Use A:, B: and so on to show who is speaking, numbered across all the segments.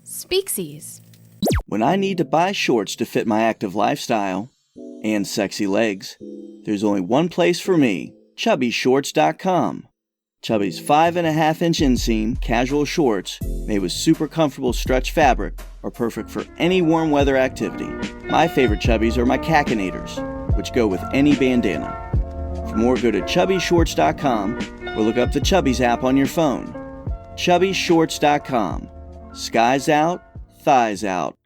A: Speaksies.
B: When I need to buy shorts to fit my active lifestyle and sexy legs, there's only one place for me, chubbyshorts.com. Chubby's 5.5-inch inseam casual shorts made with super comfortable stretch fabric are perfect for any warm weather activity. My favorite Chubbies are my Cacinators, which go with any bandana. For more, go to chubbyshorts.com or look up the Chubbies app on your phone. chubbyshorts.com. Skies out, thighs out.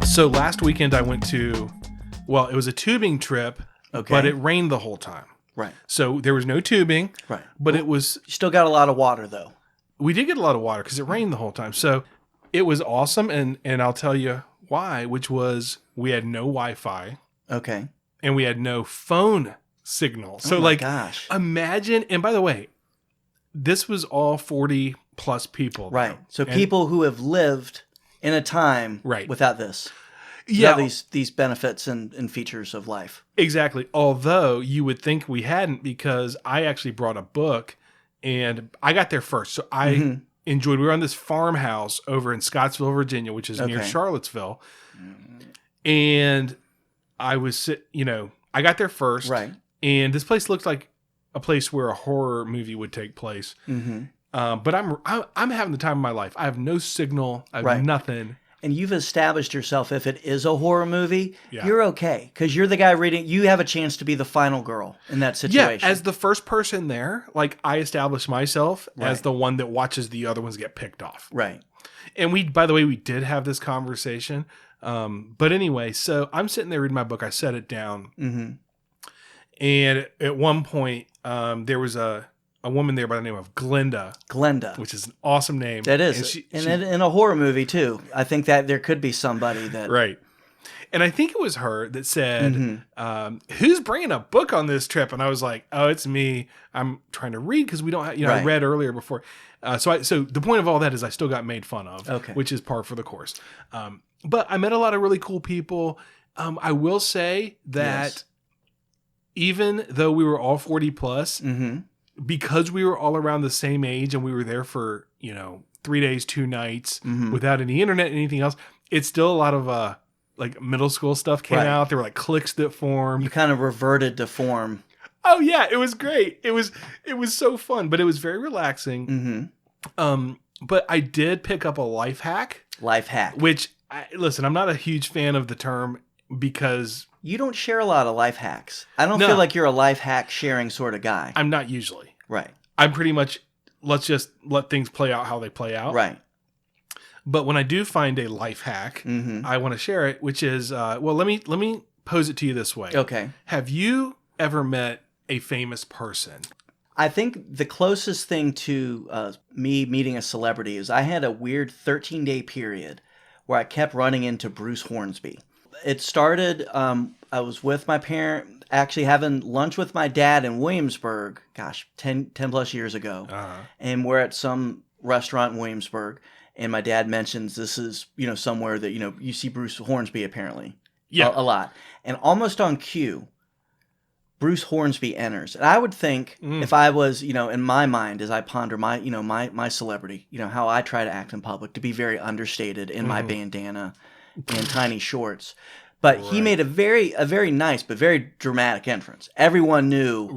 C: So last weekend I went to, well, it was a tubing trip, but it rained the whole time.
B: Right.
C: So there was no tubing.
B: Right.
C: But it was...
B: You still got a lot of water, though.
C: We did get a lot of water because it rained the whole time. So it was awesome, and I'll tell you why, which was we had no Wi-Fi.
B: Okay.
C: And we had no phone signal. So,
B: gosh.
C: Imagine, and by the way, this was all 40 plus people.
B: Right. So people who have lived in a time without this.
C: Yeah.
B: These benefits and features of life.
C: Exactly. Although you would think we hadn't, because I actually brought a book and I got there first. So I enjoyed, we were on this farmhouse over in Scottsville, Virginia, which is near Charlottesville. And I was, I got there first. Right. And this place looked like a place where a horror movie would take place. But I'm having the time of my life. I have no signal. I have nothing.
B: And you've established yourself, if it is a horror movie, you're okay. Because you're the guy reading. You have a chance to be the final girl in that situation.
C: Yeah, as the first person there, I established myself as the one that watches the other ones get picked off.
B: Right.
C: And by the way, we did have this conversation. But anyway, so I'm sitting there reading my book. I set it down. And at one point, there was a woman there by the name of Glenda, which is an awesome name.
B: That is, and in a horror movie too. I think that there could be somebody that
C: right. And I think it was her that said, "Who's bringing a book on this trip?" And I was like, "Oh, it's me. I'm trying to read because we don't have, I read earlier before." So the point of all that is I still got made fun of, which is par for the course. But I met a lot of really cool people. I will say that even though we were all 40 plus. Because we were all around the same age and we were there for, 3 days, 2 nights without any internet and anything else, it's still a lot of middle school stuff came out. There were cliques that formed.
B: You kind of reverted to form.
C: Oh yeah, it was great. It was so fun, but it was very relaxing. But I did pick up a life hack. Which, listen, I'm not a huge fan of the term because...
B: You don't share a lot of life hacks. I don't feel like you're a life hack sharing sort of guy.
C: I'm not usually.
B: Right.
C: I'm pretty much, let's just let things play out how they play out.
B: Right.
C: But when I do find a life hack, I want to share it, which is, let me pose it to you this way.
B: Okay.
C: Have you ever met a famous person?
B: I think the closest thing to me meeting a celebrity is I had a weird 13-day period where I kept running into Bruce Hornsby. It started, I was with my parent, actually having lunch with my dad in Williamsburg, 10 plus years ago. And we're at some restaurant in Williamsburg, and my dad mentions this is, somewhere that, you see Bruce Hornsby apparently. Yeah. A lot. And almost on cue, Bruce Hornsby enters. And I would think if I was, in my mind, as I ponder my, my celebrity, how I try to act in public, to be very understated in my bandana and tiny shorts. But he made a very nice but very dramatic entrance. Everyone knew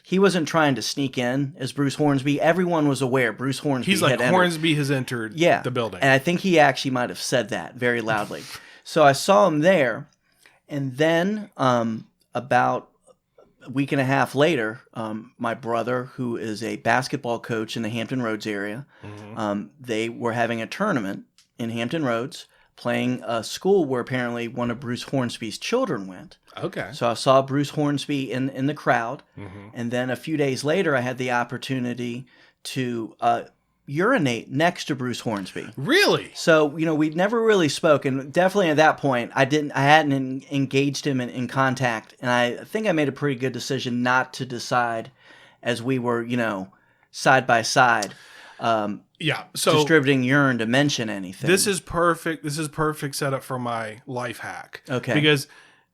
B: he wasn't trying to sneak in as Bruce Hornsby. Everyone was aware Bruce Hornsby
C: had entered. Hornsby has entered the building.
B: And I think he actually might have said that very loudly. So I saw him there, and then about a week and a half later, my brother, who is a basketball coach in the Hampton Roads area, they were having a tournament in Hampton Roads, playing a school where apparently one of Bruce Hornsby's children went.
C: Okay.
B: So I saw Bruce Hornsby in the crowd. And then a few days later, I had the opportunity to urinate next to Bruce Hornsby.
C: Really?
B: So, we'd never really spoken. Definitely at that point, I hadn't engaged him in contact. And I think I made a pretty good decision not to decide as we were, side by side.
C: So
B: distributing urine to mention anything.
C: This is perfect. This is perfect setup for my life hack.
B: Okay.
C: Because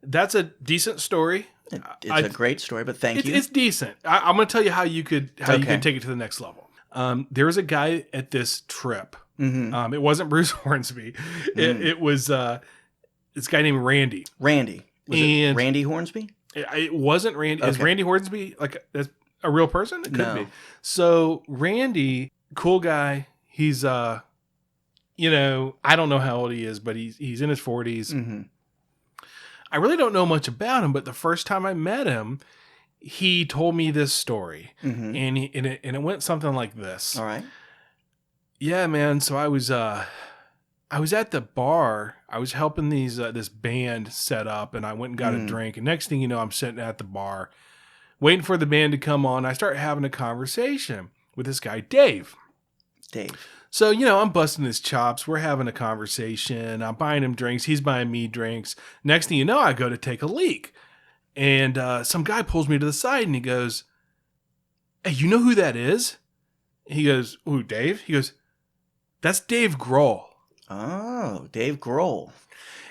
C: That's a decent story.
B: It's a great story, but thank you.
C: It's decent. I'm going to tell you how you could take it to the next level. There was a guy at this trip. It wasn't Bruce Hornsby. It was this guy named Randy.
B: Randy. Was it Randy Hornsby?
C: It wasn't Randy. Okay. Is Randy Hornsby like a real person? It could be. So Randy, cool guy. He's I don't know how old he is, but he's in his 40s. I really don't know much about him, but the first time I met him, he told me this story, and it went something like this.
B: All right.
C: Yeah, man. So I was at the bar. I was helping this band set up, and I went and got a drink. And next thing you know, I'm sitting at the bar, waiting for the band to come on. I start having a conversation with this guy, Dave. So, I'm busting his chops. We're having a conversation. I'm buying him drinks. He's buying me drinks. Next thing you know, I go to take a leak. And some guy pulls me to the side and he goes, "Hey, you know who that is?" He goes, "Who, Dave?" He goes, "That's Dave Grohl."
B: Oh, Dave Grohl.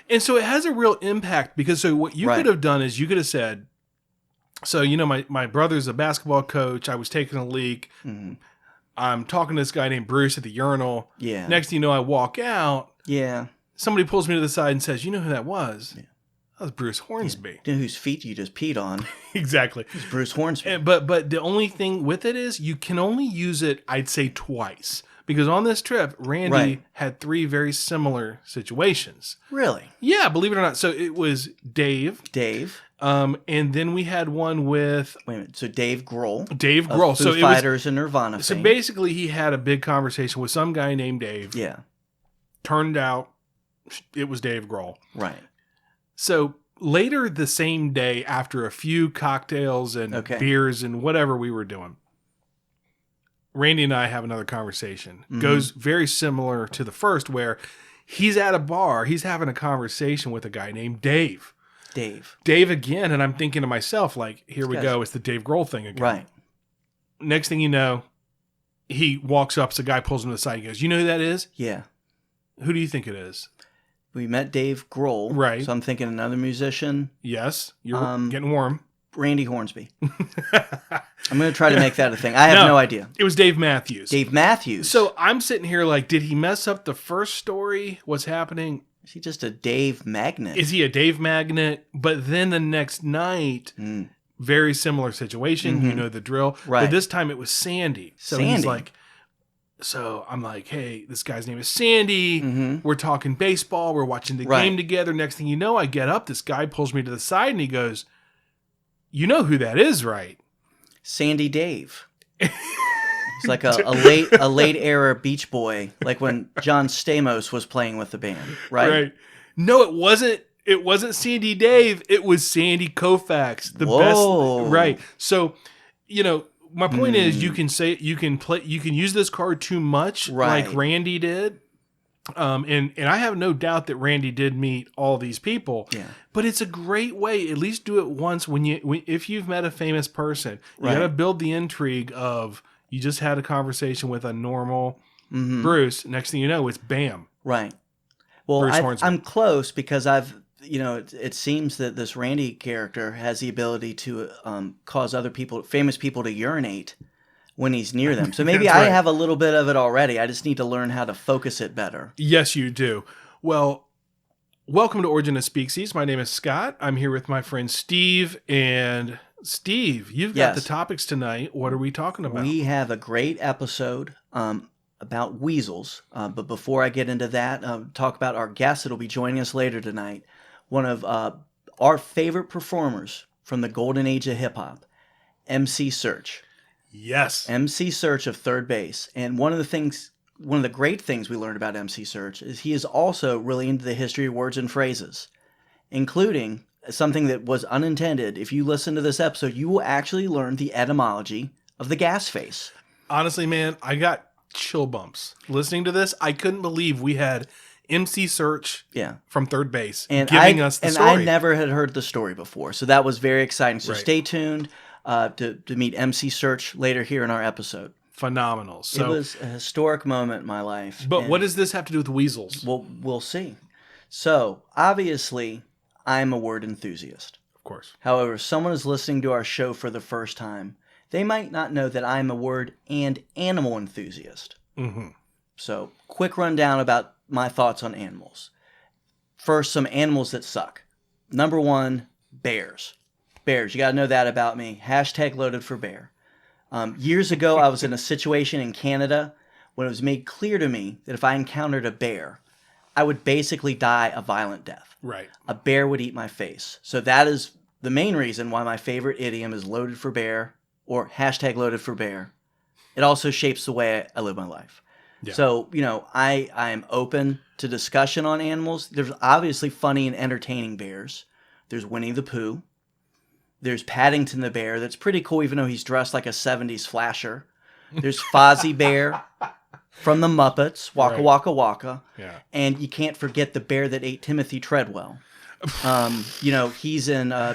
C: And so it has a real impact because so what you could have done is you could have said, so, my brother's a basketball coach. I was taking a leak. I'm talking to this guy named Bruce at the urinal.
B: Yeah.
C: Next thing you know, I walk out.
B: Yeah.
C: Somebody pulls me to the side and says, "You know who that was?" Yeah. That was Bruce Hornsby.
B: Yeah. You know whose feet you just peed on.
C: Exactly.
B: It's Bruce Hornsby.
C: But the only thing with it is you can only use it, I'd say, twice. Because on this trip, Randy had 3 very similar situations.
B: Really?
C: Yeah, believe it or not. So it was Dave. And then we had one with...
B: Wait a minute. So Dave Grohl.
C: So
B: Foo Fighters and Nirvana fame.
C: So basically he had a big conversation with some guy named Dave.
B: Yeah.
C: Turned out it was Dave Grohl.
B: Right.
C: So later the same day, after a few cocktails and beers and whatever we were doing, Randy and I have another conversation. Goes very similar to the first, where he's at a bar. He's having a conversation with a guy named Dave. Dave again. And I'm thinking to myself, like, here we go. It's the Dave Grohl thing again.
B: Right.
C: Next thing you know, he walks up. So the guy pulls him to the side. He goes, "You know who that is?"
B: Yeah.
C: Who do you think it is?
B: We met Dave Grohl.
C: Right.
B: So I'm thinking another musician.
C: Yes. You're getting warm.
B: Randy Hornsby. I'm going to try to make that a thing. I have no idea.
C: It was Dave Matthews.
B: So
C: I'm sitting here like, did he mess up the first story? What's happening?
B: Is he just a Dave magnet?
C: Is he a Dave magnet? But then the next night, very similar situation. You know the drill.
B: Right.
C: But this time it was Sandy. So he's like, so I'm like, "Hey, this guy's name is Sandy. We're talking baseball. We're watching the game together." Next thing you know, I get up. This guy pulls me to the side and he goes, "You know who that is, right?"
B: Sandy Dave. He's like a late era Beach Boy, like when John Stamos was playing with the band, right?
C: No, it wasn't. It wasn't Sandy Dave. It was Sandy Koufax, the best. Right. So, my point is, you can use this card too much, like Randy did. And I have no doubt that Randy did meet all these people.
B: Yeah.
C: But it's a great way. At least do it once if you've met a famous person. You got to build the intrigue of you just had a conversation with a normal Bruce. Next thing you know, it's bam.
B: Right. Well, I'm close because it seems that this Randy character has the ability to cause other people, famous people, to urinate when he's near them. So maybe I have a little bit of it already. I just need to learn how to focus it better.
C: Yes, you do. Well, welcome to Origin of Speaksies. My name is Scott. I'm here with my friend Steve. And Steve, you've got the topics tonight. What are we talking about?
B: We have a great episode about weasels. But before I get into that, talk about our guest that'll be joining us later tonight. One of our favorite performers from the golden age of hip-hop, MC Serch.
C: Yes.
B: MC Serch of Third Base. And one of the great things we learned about MC Serch is he is also really into the history of words and phrases, including something that was unintended. If you listen to this episode, you will actually learn the etymology of the Gasface.
C: Honestly, man, I got chill bumps listening to this. I couldn't believe we had MC Serch from Third Base giving us the story.
B: And I never had heard the story before, so that was very exciting. So stay tuned to meet MC Serch later here in our episode.
C: Phenomenal. So,
B: it was a historic moment in my life.
C: But what does this have to do with weasels?
B: Well, we'll see. So, obviously, I'm a word enthusiast.
C: Of course.
B: However, if someone is listening to our show for the first time, they might not know that I'm a word and animal enthusiast.
C: Mm-hmm.
B: So, quick rundown about my thoughts on animals. First, some animals that suck. Number 1, bears. Bears, you got to know that about me. Hashtag loaded for bear. Years ago, I was in a situation in Canada when it was made clear to me that if I encountered a bear, I would basically die a violent death.
C: Right.
B: A bear would eat my face. So that is the main reason why my favorite idiom is loaded for bear or hashtag loaded for bear. It also shapes the way I live my life. Yeah. So, I am open to discussion on animals. There's obviously funny and entertaining bears. There's Winnie the Pooh. There's Paddington the bear. That's pretty cool, even though he's dressed like a 70s flasher. There's Fozzie Bear from the Muppets, Waka
C: right.
B: Waka Waka.
C: Yeah.
B: And you can't forget the bear that ate Timothy Treadwell. He's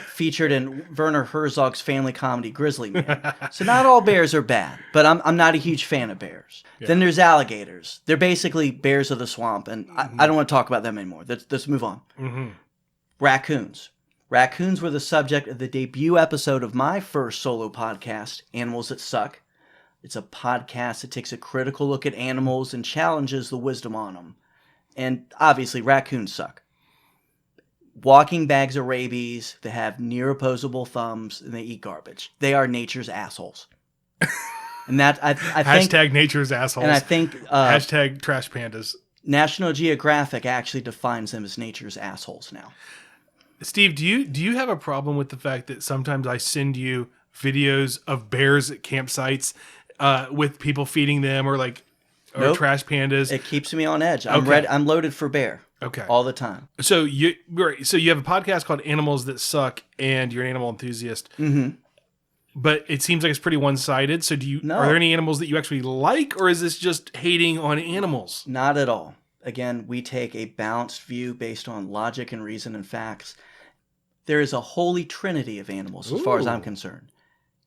B: featured in Werner Herzog's family comedy Grizzly Man. So not all bears are bad, but I'm not a huge fan of bears. Yeah. Then there's alligators. They're basically bears of the swamp, and I don't want to talk about them anymore. Let's move on.
C: Mm-hmm.
B: Raccoons. Raccoons were the subject of the debut episode of my first solo podcast, Animals That Suck. It's a podcast that takes a critical look at animals and challenges the wisdom on them. And obviously, raccoons suck. Walking bags of rabies, they have near opposable thumbs, and they eat garbage. They are nature's assholes. And that I think
C: hashtag nature's assholes.
B: And I think
C: hashtag trash pandas.
B: National Geographic actually defines them as nature's assholes now.
C: Steve, do you have a problem with the fact that sometimes I send you videos of bears at campsites with people feeding them or
B: Nope.
C: trash pandas?
B: It keeps me on edge. I'm ready. I'm loaded for bear.
C: Okay.
B: All the time.
C: So you have a podcast called Animals That Suck, and you're an animal enthusiast.
B: Mm-hmm.
C: But it seems like it's pretty one-sided. So
B: No.
C: Are there any animals that you actually like, or is this just hating on animals?
B: Not at all. Again, we take a balanced view based on logic and reason and facts. There is a holy trinity of animals as far as I'm concerned.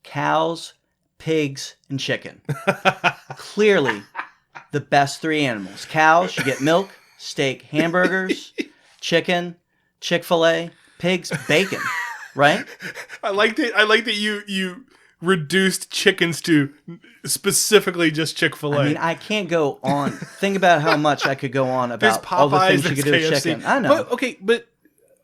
B: Cows, pigs, and chicken. Clearly, the best 3 animals. Cows, you get milk, steak, hamburgers, chicken, Chick-fil-A, pigs, bacon, right?
C: I like that you reduced chickens to specifically just Chick-fil-A.
B: I mean, I can't go on. Think about how much I could go on about
C: Popeyes,
B: all the things you could do
C: KFC.
B: with chicken. I know.
C: But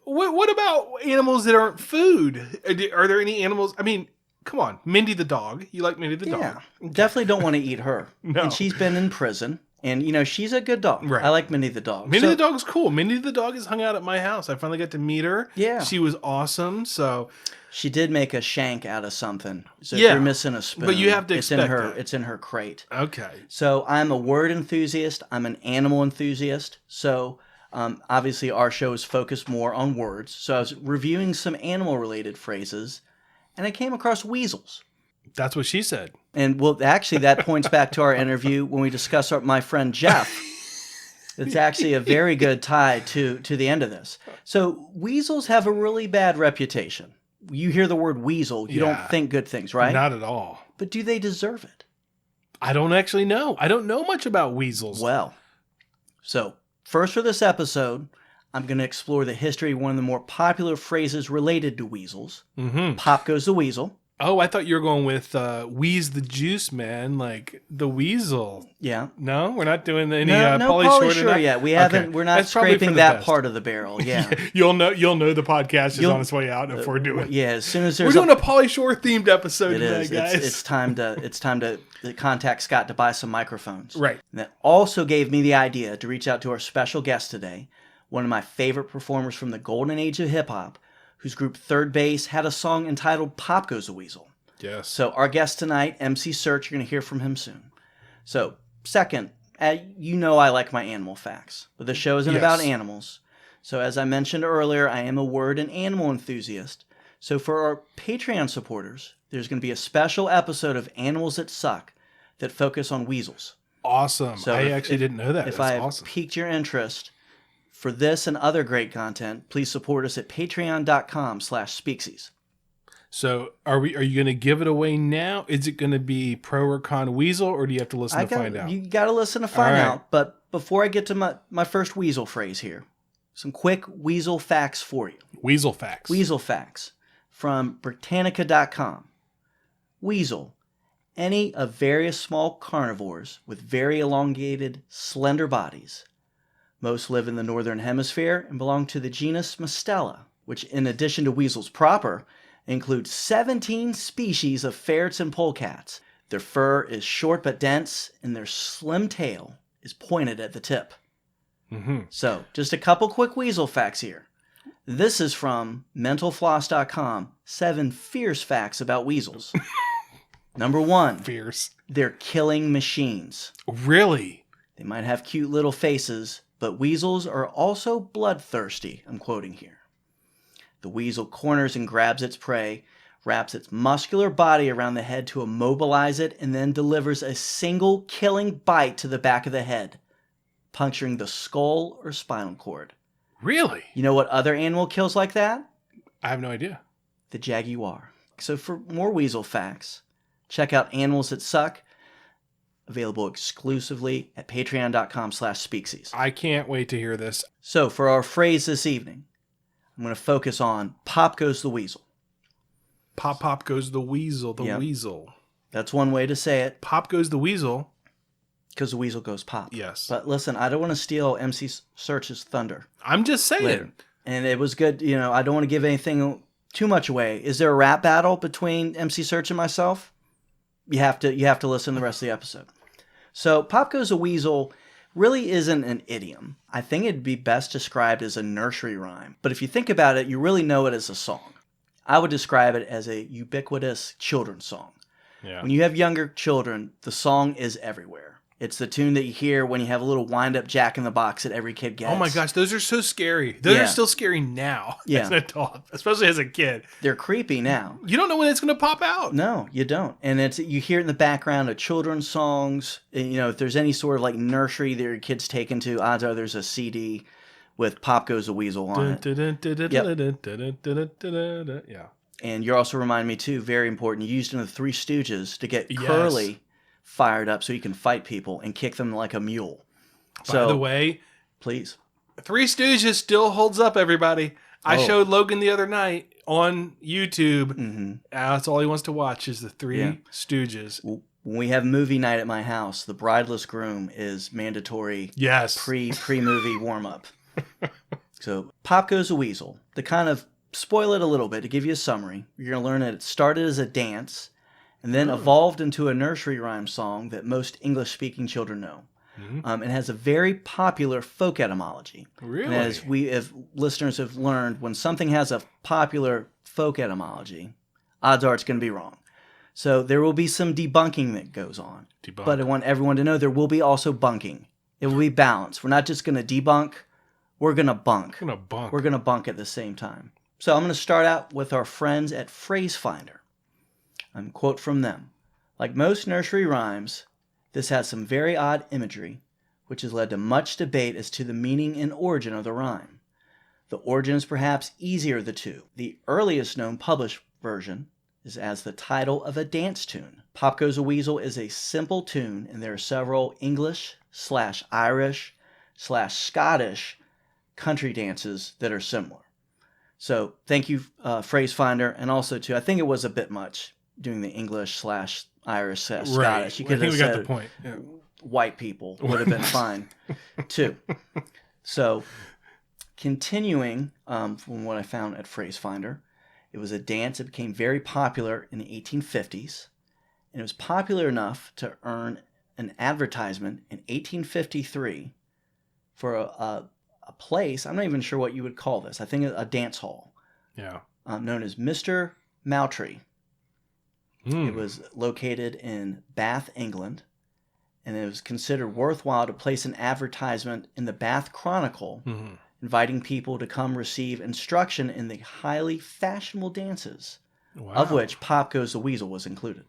C: what about animals that aren't food? Are there any animals? I mean, come on, Mindy the dog. You like Mindy the dog?
B: Yeah, definitely don't want to eat her.
C: No.
B: And she's been in prison. And, she's a good dog.
C: Right.
B: I like Mindy the dog.
C: Mindy the dog's cool. Mindy the dog has hung out at my house. I finally got to meet her.
B: Yeah.
C: She was awesome. So
B: she did make a shank out of something. So
C: yeah,
B: if you're missing a spoon,
C: but you have to expect that.
B: It's in her crate.
C: Okay.
B: So I'm a word enthusiast. I'm an animal enthusiast. So obviously our show is focused more on words. So I was reviewing some animal-related phrases, and I came across weasels.
C: That's what she said.
B: And well, actually, that points back to our interview when we discuss my friend Jeff. It's actually a very good tie to the end of this. So weasels have a really bad reputation. You hear the word weasel, you don't think good things, right?
C: Not at all.
B: But do they deserve it?
C: I don't actually know. I don't know much about weasels.
B: Well, so first for this episode, I'm going to explore the history of one of the more popular phrases related to weasels.
C: Mm-hmm.
B: Pop Goes the Weasel.
C: Oh, I thought you were going with Wheeze the Juice Man, like the weasel.
B: Yeah.
C: No, we're not doing any
B: no
C: Pauly
B: Shore yet. We haven't.
C: Okay.
B: We're not
C: That's
B: scraping that part of the barrel. Yeah.
C: You'll know the podcast is on its way out if we're doing.
B: Yeah, as soon as
C: we're doing a Pauly Shore themed episode today, guys.
B: It's time to contact Scott to buy some microphones.
C: Right.
B: And that also gave me the idea to reach out to our special guest today, one of my favorite performers from the golden age of hip hop, whose group Third Base had a song entitled "Pop Goes the Weasel."
C: Yes.
B: So our guest tonight, MC Serch, you're going to hear from him soon. So second, I like my animal facts, but the show isn't about animals. So as I mentioned earlier, I am a word and animal enthusiast. So for our Patreon supporters, there's going to be a special episode of Animals That Suck that focus on weasels.
C: Awesome. So I actually didn't know that.
B: If
C: That's
B: I
C: awesome.
B: piqued your interest for this and other great content, please support us at patreon.com/speaksies.
C: So are you going to give it away now? Is it going to be pro or con weasel, or do you have to listen to find out?
B: You got to listen to find out. But before I get to my first weasel phrase here, some quick weasel facts for you.
C: Weasel facts.
B: Weasel facts from Britannica.com. Weasel. Any of various small carnivores with very elongated, slender bodies. Most live in the northern hemisphere and belong to the genus Mustela, which in addition to weasels proper, includes 17 species of ferrets and polecats. Their fur is short but dense, and their slim tail is pointed at the tip.
C: Mm-hmm.
B: So, just a couple quick weasel facts here. This is from mentalfloss.com, 7 fierce facts about weasels. Number 1.
C: Fierce.
B: They're killing machines.
C: Really?
B: They might have cute little faces, but weasels are also bloodthirsty, I'm quoting here. The weasel corners and grabs its prey, wraps its muscular body around the head to immobilize it, and then delivers a single killing bite to the back of the head, puncturing the skull or spinal cord.
C: Really?
B: You know what other animal kills like that?
C: I have no idea.
B: The jaguar. So for more weasel facts, check out Animals That Suck, available exclusively at patreon.com/speaksies.
C: I can't wait to hear this.
B: So for our phrase this evening, I'm going to focus on Pop Goes the Weasel.
C: Pop, pop goes the weasel, weasel.
B: That's one way to say it.
C: Pop goes the weasel.
B: Because the weasel goes pop.
C: Yes.
B: But listen, I don't want to steal MC Serch's thunder.
C: I'm just saying.
B: Later. And it was good, I don't want to give anything too much away. Is there a rap battle between MC Serch and myself? You have to listen to the rest of the episode. So Pop Goes the Weasel really isn't an idiom. I think it'd be best described as a nursery rhyme. But if you think about it, you really know it as a song. I would describe it as a ubiquitous children's song.
C: Yeah.
B: When you have younger children, the song is everywhere. It's the tune that you hear when you have a little wind-up Jack in the Box that every kid gets.
C: Oh my gosh, those are so scary. Those are still scary now as an adult, especially as a kid.
B: They're creepy now.
C: You don't know when it's going to pop out.
B: No, you don't. And you hear it in the background of children's songs. If there's any sort of like nursery that your kids take into, odds are there's a CD with Pop Goes the Weasel on it.
C: Yeah.
B: And you're also reminding me too, very important, you used in the Three Stooges to get Curly fired up so he can fight people and kick them like a mule.
C: By the way,
B: please.
C: Three Stooges still holds up, everybody. I showed Logan the other night on YouTube. Mm-hmm. That's all he wants to watch is the Three Stooges.
B: When we have movie night at my house, the brideless groom is mandatory pre-movie warm-up. So, Pop Goes the Weasel. To kind of spoil it a little bit, to give you a summary, you're going to learn that it started as a dance and then evolved into a nursery rhyme song that most English-speaking children know. Mm-hmm. It has a very popular folk etymology.
C: Really?
B: And as listeners have learned, when something has a popular folk etymology, odds are it's going to be wrong. So there will be some debunking that goes on. But I want everyone to know there will be also bunking. It will be balanced. We're not just going to debunk, we're going to bunk. We're going to bunk at the same time. So I'm going to start out with our friends at Phrase Finder. Quote from them. Like most nursery rhymes, this has some very odd imagery, which has led to much debate as to the meaning and origin of the rhyme. The origin is perhaps easier of the two. The earliest known published version is as the title of a dance tune. Pop Goes the Weasel is a simple tune, and there are several English/Irish/Scottish country dances that are similar. So thank you, Phrase Finder, and also too, I think it was a bit much doing the English/Irish/Scottish.
C: Right.
B: You could have
C: got the point. Yeah.
B: White people would have been fine too. So continuing from what I found at Phrase Finder, it was a dance that became very popular in the 1850s, and it was popular enough to earn an advertisement in 1853 for a place, I'm not even sure what you would call this, I think a dance hall, known as Mr. Mowtry. It was located in Bath, England, and it was considered worthwhile to place an advertisement in the Bath Chronicle, inviting people to come receive instruction in the highly fashionable dances, of which Pop Goes the Weasel was included.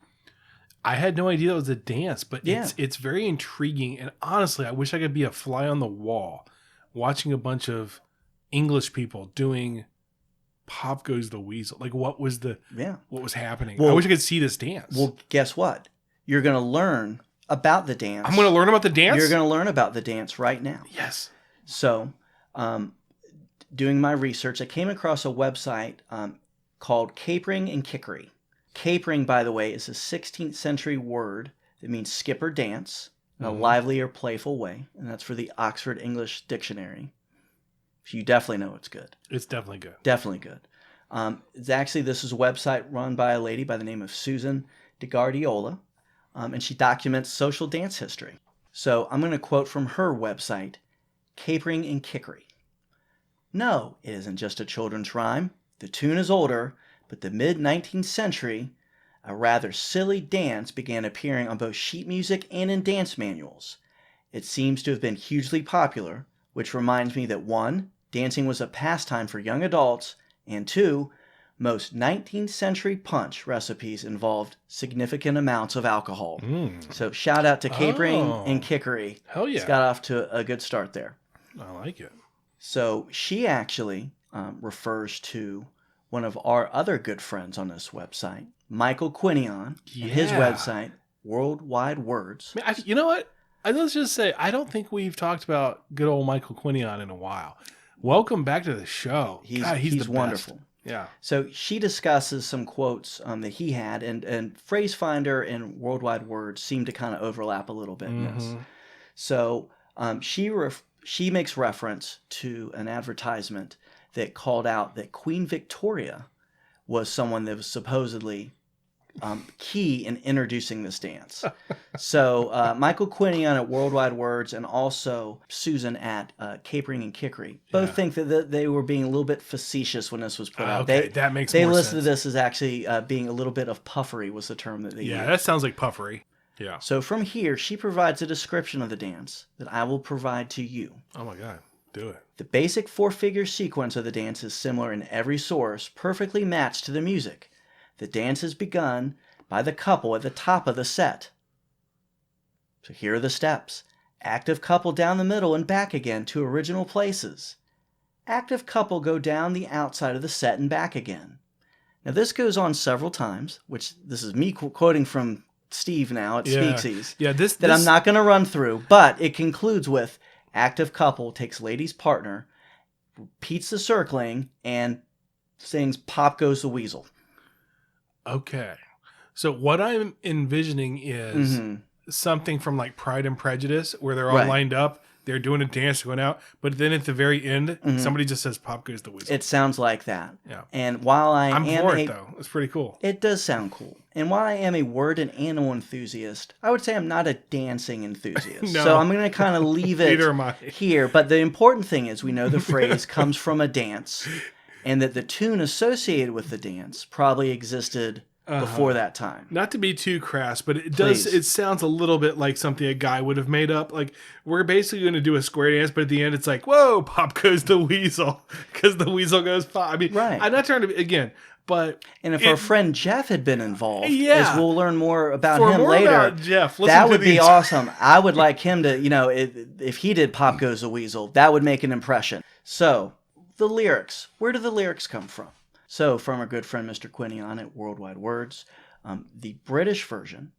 C: I had no idea it was a dance, but it's very intriguing, and honestly, I wish I could be a fly on the wall watching a bunch of English people doing Pop Goes the Weasel. Like, what was happening?
B: Well,
C: I wish I could see this dance.
B: Well, guess what? You're going to learn about the dance.
C: I'm going to learn about the dance?
B: You're going to learn about the dance right now.
C: Yes.
B: So, doing my research, I came across a website called Capering and Kickery. Capering, by the way, is a 16th century word that means skip or dance in a lively or playful way, and that's for the Oxford English Dictionary. So you definitely know it's good.
C: It's definitely good.
B: Definitely good. This is a website run by a lady by the name of Susan DeGardiola, and she documents social dance history. So I'm going to quote from her website, Capering and Kickery. No, it isn't just a children's rhyme. The tune is older, but the mid-19th century, a rather silly dance began appearing on both sheet music and in dance manuals. It seems to have been hugely popular, which reminds me that 1, dancing was a pastime for young adults, and 2, most 19th century punch recipes involved significant amounts of alcohol. So shout out to Capering and Kickery.
C: Hell yeah.
B: It's got off to a good start there.
C: I like it.
B: So she actually refers to one of our other good friends on this website, Michael Quinion, and his website, World Wide Words.
C: You know what? Let's just say, I don't think we've talked about good old Michael Quinion in a while. Welcome back to the show. He's
B: wonderful.
C: Yeah.
B: So she discusses some quotes that he had, and Phrase Finder and World Wide Words seem to kind of overlap a little bit in this. So she makes reference to an advertisement that called out that Queen Victoria was someone that was supposedly key in introducing this dance. So Michael Quinion at World Wide Words and also Susan at Capering and Kickery both think that they were being a little bit facetious when this was put out.
C: Okay, that makes
B: more sense. They listed this as actually being a little bit of puffery was the term that they used.
C: Yeah, that sounds like puffery. Yeah.
B: So from here, she provides a description of the dance that I will provide to you.
C: Oh my God, do it.
B: The basic 4-figure sequence of the dance is similar in every source, perfectly matched to the music. The dance is begun by the couple at the top of the set. So here are the steps. Active couple down the middle and back again to original places. Active couple go down the outside of the set and back again. Now this goes on several times, which this is me quoting from Steve now at Speaksies.
C: Yeah, this
B: I'm not going to run through, but it concludes with active couple takes lady's partner, repeats the circling, and sings Pop Goes the Weasel.
C: Okay. So what I'm envisioning is something from like Pride and Prejudice where they're all lined up, they're doing a dance going out, but then at the very end, somebody just says Pop Goes the Weasel.
B: It sounds like that.
C: Yeah.
B: And while I'm
C: for it though. It's pretty cool.
B: It does sound cool. And while I am a word and animal enthusiast, I would say I'm not a dancing enthusiast.
C: No.
B: So I'm going to kind of leave it here. But the important thing is we know the phrase comes from a dance and that the tune associated with the dance probably existed before that time.
C: Not to be too crass, but it sounds a little bit like something a guy would have made up. Like, we're basically going to do a square dance, but at the end it's like, whoa, Pop Goes the Weasel, because the weasel goes pop. I mean, I'm not trying to be, again, but...
B: And if our friend Jeff had been involved, as we'll learn more about him later,
C: about Jeff,
B: that would be awesome. I would like him to, if he did Pop Goes the Weasel, that would make an impression. So, the lyrics. Where do the lyrics come from? So, from our good friend Mr. Quinion at World Wide Words, the British version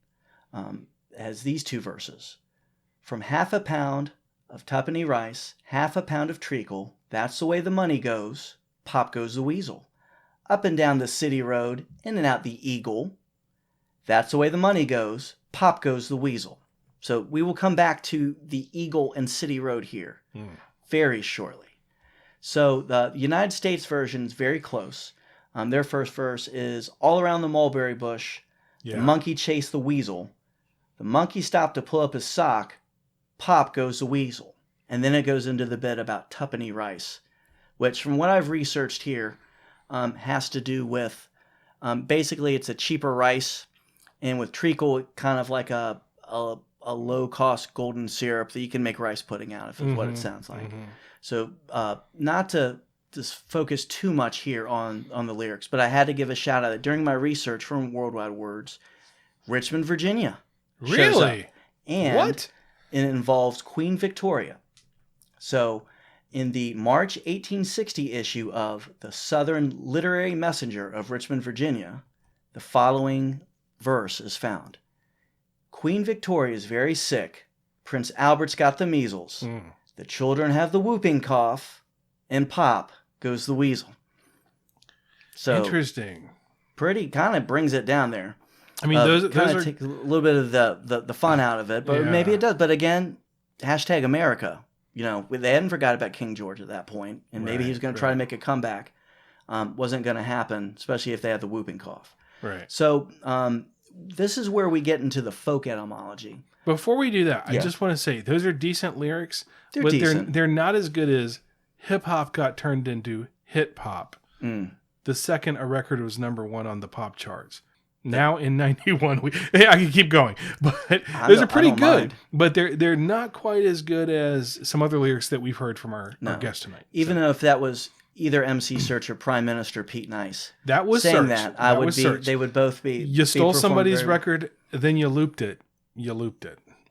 B: has these 2 verses. From half a pound of tuppenny rice, half a pound of treacle, that's the way the money goes, Pop Goes the Weasel. Up and down the city road, in and out the Eagle, that's the way the money goes, Pop Goes the Weasel. So, we will come back to the Eagle and City Road here very shortly. So, the United States version is very close. Their first verse is, all around the mulberry bush, the monkey chased the weasel. The monkey stopped to pull up his sock. Pop goes the weasel. And then it goes into the bit about tuppenny rice, which from what I've researched here has to do with, basically it's a cheaper rice, and with treacle, kind of like a low-cost golden syrup that you can make rice pudding out of, is what it sounds like. So not to just focus too much here on the lyrics, but I had to give a shout out that during my research from World Wide Words, Richmond, Virginia shows up. And it involves Queen Victoria. So in the March 1860 issue of the Southern Literary Messenger of Richmond, Virginia, the following verse is found. Queen Victoria is very sick. Prince Albert's got the measles. The children have the whooping cough. And Pop Goes the Weasel. So
C: interesting.
B: Pretty kind of brings it down there.
C: I mean, those are
B: take a little bit of the fun out of it, but maybe it does. But again, hashtag America. You know, they hadn't forgot about King George at that point, and maybe he was going to try to make a comeback. Wasn't going to happen, especially if they had the whooping cough.
C: Right.
B: So this is where we get into the folk etymology.
C: Before we do that, I just want to say those are decent lyrics, but
B: decent.
C: they're not as good as hip hop got turned into hit pop. The second a record was number 1 on the pop charts. Now in 91, I can keep going, but those are pretty good. Mind. But they're not quite as good as some other lyrics that we've heard from our guest tonight.
B: Even if that was either MC Serch or Prime Minister Pete Nice.
C: That was
B: saying
C: Serch.
B: that. I would be. Serch. They would both be.
C: You stole somebody's record, then you looped it.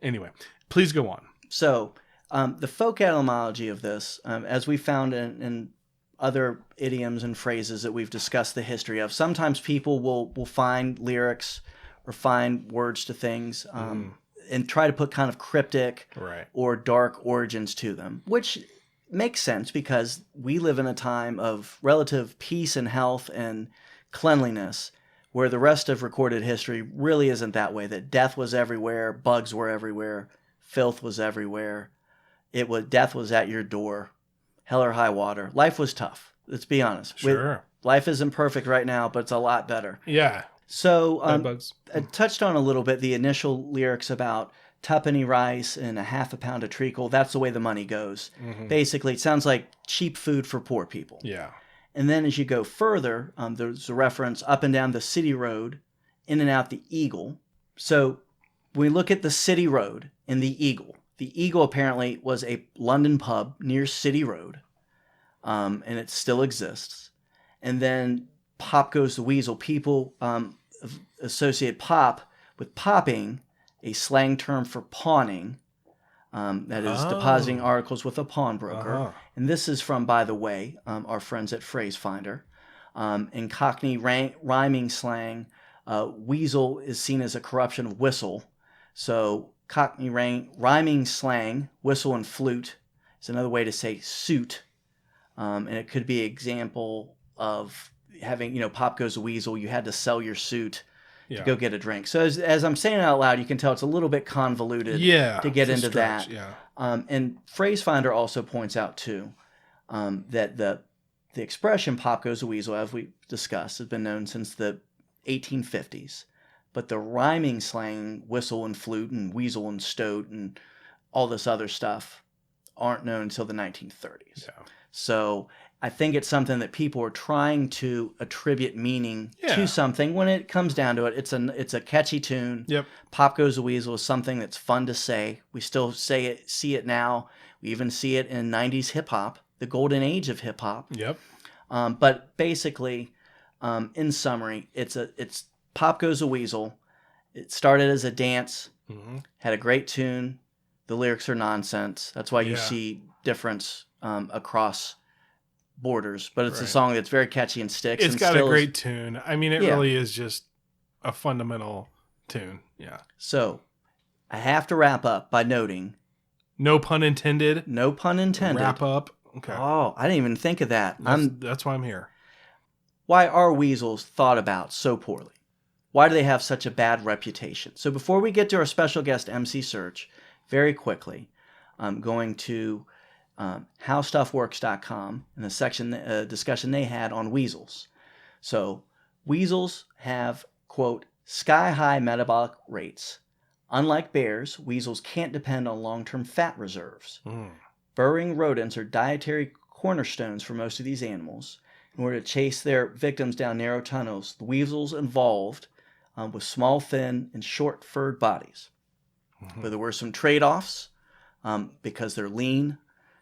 C: Anyway, please go on.
B: So the folk etymology of this, as we found in other idioms and phrases that we've discussed the history of, sometimes people will find lyrics or find words to things and try to put kind of cryptic or dark origins to them, which makes sense because we live in a time of relative peace and health and cleanliness, where the rest of recorded history really isn't that way, that death was everywhere, bugs were everywhere, filth was everywhere, death was at your door, hell or high water. Life was tough, let's be honest.
C: Sure.
B: Life isn't perfect right now, but it's a lot better.
C: Yeah.
B: So I touched on a little bit the initial lyrics about tuppenny rice and a half a pound of treacle. That's the way the money goes. Basically, it sounds like cheap food for poor people.
C: Yeah.
B: And then as you go further, there's a reference up and down the city road, in and out the Eagle. So when we look at the city road and the Eagle apparently was a London pub near City Road, and it still exists. And then Pop Goes the Weasel. People associate pop with popping, a slang term for pawning. That is depositing articles with a pawnbroker. And this is from, by the way, our friends at Phrase Finder. In Cockney rhyming slang, weasel is seen as a corruption of whistle. So Cockney rhyming slang, whistle and flute, is another way to say suit. And it could be an example of having, Pop Goes the Weasel, you had to sell your suit to go get a drink. So as I'm saying it out loud, you can tell it's a little bit convoluted to get into that.
C: Yeah.
B: And Phrase Finder also points out, too, that the expression Pop Goes the Weasel, as we discussed, has been known since the 1850s. But the rhyming slang, whistle and flute and weasel and stoat and all this other stuff aren't known until the 1930s. Yeah. So I think it's something that people are trying to attribute meaning to something. When it comes down to it, it's a catchy tune.
C: Yep.
B: Pop Goes the Weasel is something that's fun to say. We still see it now. We even see it in 90s hip hop, the golden age of hip hop.
C: Yep.
B: But basically, in summary, it's Pop Goes the Weasel. It started as a dance, had a great tune. The lyrics are nonsense. That's why you see difference across borders, but it's a song that's very catchy and sticks.
C: It's got a great tune. I mean, it really is just a fundamental tune. Yeah.
B: So I have to wrap up by noting,
C: no pun intended.
B: No pun intended.
C: Wrap up. Okay.
B: Oh, I didn't even think of that.
C: That's why I'm here.
B: Why are weasels thought about so poorly? Why do they have such a bad reputation? So before we get to our special guest, MC Serch, very quickly, I'm going to howstuffworks.com in a section discussion they had on weasels. So weasels have, quote, sky-high metabolic rates. Unlike bears, weasels can't depend on long-term fat reserves. Burrowing rodents are dietary cornerstones for most of these animals. In order to chase their victims down narrow tunnels, the weasels evolved with small, thin, and short-furred bodies. But there were some trade-offs because they're lean.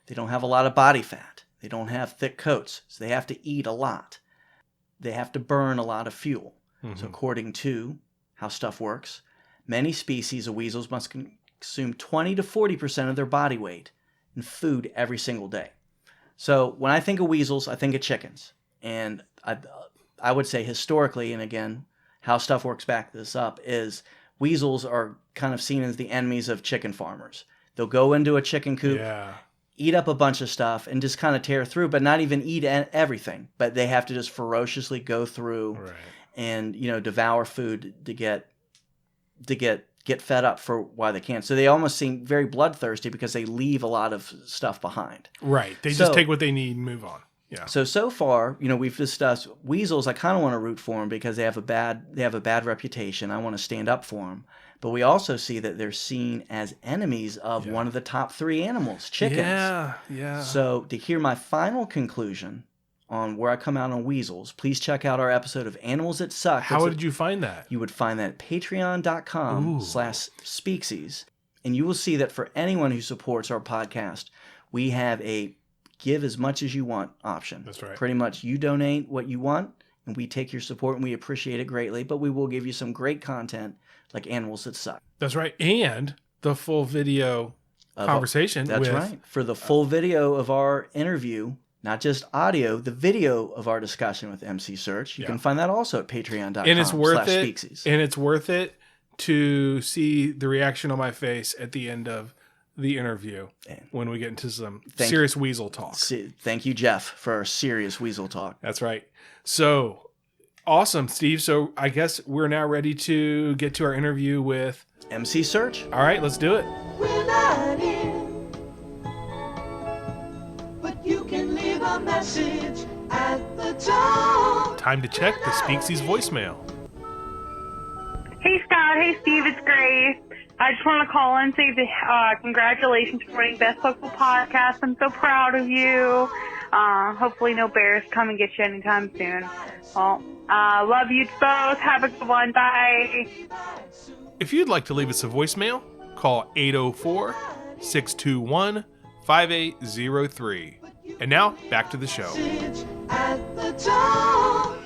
B: They don't have a lot of body fat. They don't have thick coats, so they have to eat a lot. They have to burn a lot of fuel. So according to How Stuff Works, many species of weasels must consume 20 to 40% of their body weight in food every single day. So when I think of weasels, I think of chickens. And I would say historically, and again, How Stuff Works back this up, is weasels are kind of seen as the enemies of chicken farmers. They'll go into a chicken coop, eat up a bunch of stuff and just kind of tear through, but not even eat everything. But they have to just ferociously go through and, devour food to get fed up for why they can. So they almost seem very bloodthirsty because they leave a lot of stuff behind.
C: Right. They just take what they need and move on. Yeah.
B: So far, we've discussed weasels. I kind of want to root for them because they have a bad reputation. I want to stand up for them. But we also see that they're seen as enemies of one of the top 3 animals, chickens.
C: Yeah.
B: So to hear my final conclusion on where I come out on weasels, please check out our episode of Animals That Suck.
C: How did you find that?
B: You would find that at patreon.com/speaksies. And you will see that for anyone who supports our podcast, we have a give as much as you want option.
C: That's right.
B: Pretty much you donate what you want, and we take your support, and we appreciate it greatly. But we will give you some great content like Animals That Suck.
C: That's right. And the full video conversation.
B: That's right. For the full video of our interview, not just audio, the video of our discussion with MC Serch. You can find that also at patreon.com.
C: And it's worth it. And it's worth it to see the reaction on my face at the end of the interview when we get into some serious weasel talk.
B: Thank you, Jeff, for our serious weasel talk.
C: That's right. So awesome, Steve. So I guess we're now ready to get to our interview with
B: MC Serch.
C: All right, let's do it.
A: We're not in, but you can leave a message at the top.
C: Time to check the Speaksies voicemail.
D: Hey Scott, hey Steve, it's Grace. I just want to call and say congratulations for winning Best Local Podcast. I'm so proud of you. Hopefully no bears come and get you anytime soon. Well, love you both. Have a good one. Bye.
C: If you'd like to leave us a voicemail, call 804-621-5803. And now, back to the show.
A: At the top.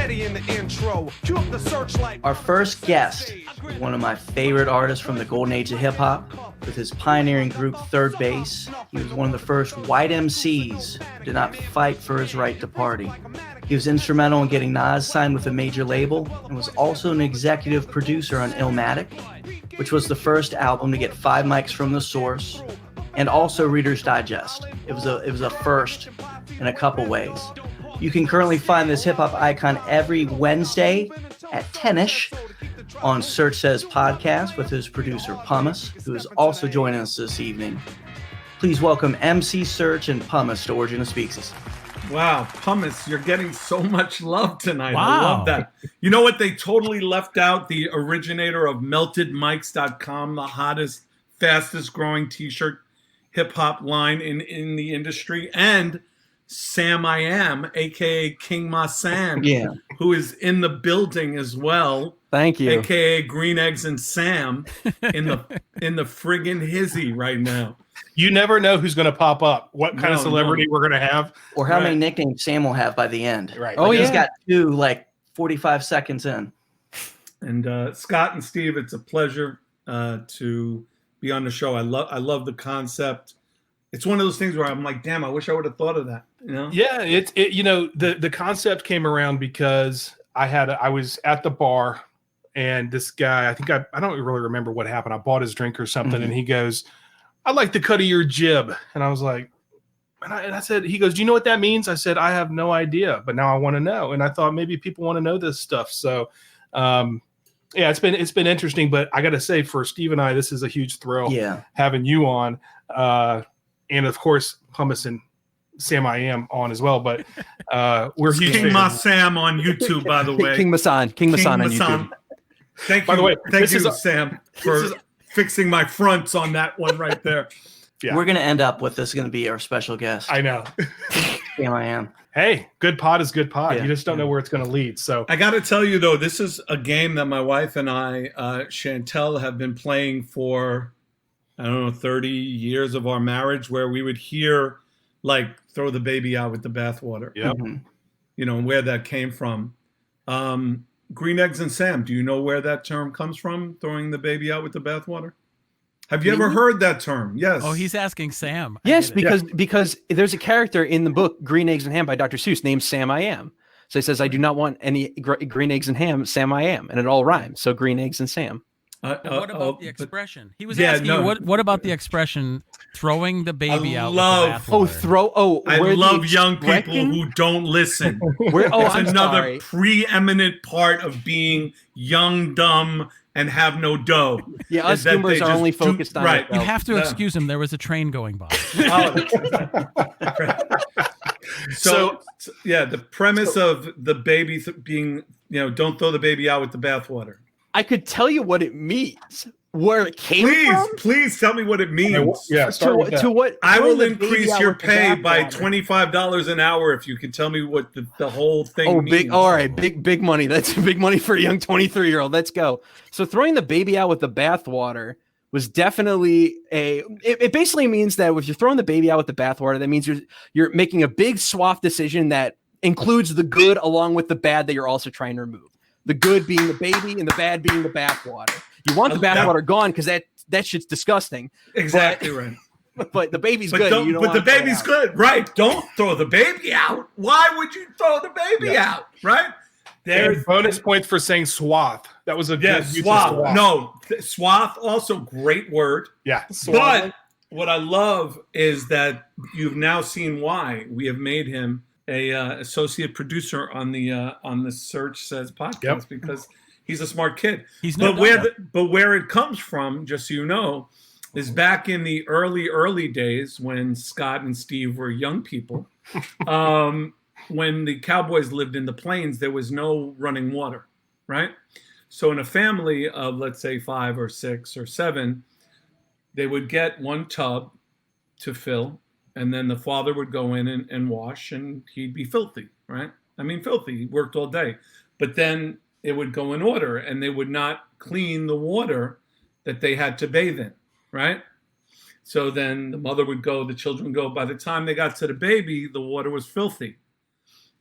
E: In the intro, cue up the searchlight.
B: Our first guest, one of my favorite artists from the golden age of hip-hop, with his pioneering group Third Base. He was one of the first white MCs who did not fight for his right to party. He was instrumental in getting Nas signed with a major label and was also an executive producer on Illmatic, which was the first album to get 5 mics from the source, and also Reader's Digest. It was a first in a couple ways. You can currently find this hip-hop icon every Wednesday at 10ish on Serch Says podcast with his producer Pumice, who is also joining us this evening. Please welcome MC Serch and Pumice to Origin of Speaksies.
F: Wow, Pumice, you're getting so much love tonight.
G: Wow.
F: I love that. You know what? They totally left out the originator of meltedmics.com, the hottest, fastest growing t-shirt hip-hop line in the industry, and Sam I Am, aka King Masan, who is in the building as well.
G: Thank you.
F: Aka Green Eggs and Sam in the friggin' hizzy right now.
C: You never know who's going to pop up, what kind of celebrity we're going to have,
B: or how many nicknames Sam will have by the end.
C: Right.
B: Oh, he's got 2 45 seconds in.
F: And Scott and Steve, it's a pleasure to be on the show. I love the concept. It's one of those things where I'm like, damn, I wish I would have thought of that. You know?
C: Yeah, the concept came around because I was at the bar and this guy, I don't really remember what happened. I bought his drink or something, and he goes, "I like the cut of your jib," and I was like, and I said, he goes, "Do you know what that means?" I said, "I have no idea, but now I want to know." And I thought maybe people want to know this stuff, so. Yeah, it's been interesting, but I got to say, for Steve and I, this is a huge thrill. Having you on. And of course, Pumice and Sam I Am on as well, but we're huge
F: King Sam on YouTube, by the way.
G: King Masan on YouTube.
F: Thank you,
C: by the way,
F: thank you, Sam, for fixing my fronts on that one right there.
B: Yeah. We're gonna end up with this. Going to be our special guest.
C: I know.
B: Sam I Am.
C: Hey, good pod is good pod. You just don't know where it's going to lead. So
F: I got to tell you though, this is a game that my wife and I, Chantel, have been playing for, 30 years of our marriage, where we would hear like throw the baby out with the bathwater.
C: Yeah.
F: Where that came from. Green Eggs and Sam, do you know where that term comes from? Throwing the baby out with the bathwater? Have you ever heard that term? Yes.
G: Oh, he's asking Sam. Yes, because there's a character in the book Green Eggs and Ham by Dr. Seuss named Sam I Am. So he says, I do not want any green eggs and ham. Sam, I am. And it all rhymes. So green eggs and Sam.
H: What about the expression? He was asking you, what about the expression throwing the baby out with the bathwater?
F: I love young people who don't listen. It's another preeminent part of being young, dumb, and have no dough.
G: Yeah, us boomers are only focused on
H: right. You have to excuse him. There was a train going by.
F: So, the premise of the baby being, don't throw the baby out with the bathwater.
G: I could tell you what it means, where it came from.
F: Please tell me what it means.
C: Yeah,
G: to what
F: I will increase your pay by $25 an hour if you can tell me what the whole thing means.
G: All right, big money. That's big money for a young 23-year-old. Let's go. So throwing the baby out with the bathwater was definitely it basically means that if you're throwing the baby out with the bathwater, that means you're making a big swath decision that includes the good along with the bad that you're also trying to remove. The good being the baby and the bad being the bathwater. You want the bathwater gone because that shit's disgusting.
F: Exactly right.
G: But the baby's good.
F: But the baby's good, right? Don't throw the baby out. Why would you throw the baby out, right?
C: There's bonus points for saying swath. That was a good
F: swath. No, swath also great word.
C: Yeah,
F: but what I love is that you've now seen why we have made him a associate producer on the Serch Says podcast because he's a smart kid. But where it comes from, just so you know, is back in the early days when Scott and Steve were young people. When the Cowboys lived in the plains, there was no running water, right? So in a family of, let's say, 5 or 6 or 7, they would get one tub to fill. And then the father would go in and wash, and he'd be filthy, right? I mean, filthy. He worked all day. But then it would go in order, and they would not clean the water that they had to bathe in, right? So then the mother would go, the children would go. By the time they got to the baby, the water was filthy.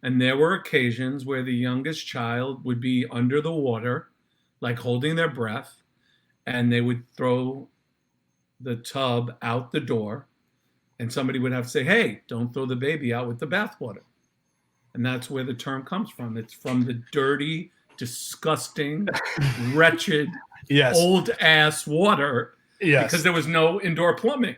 F: And there were occasions where the youngest child would be under the water, like holding their breath, and they would throw the tub out the door. And somebody would have to say, hey, don't throw the baby out with the bathwater. And that's where the term comes from. It's from the dirty, disgusting, wretched, old-ass water because there was no indoor plumbing.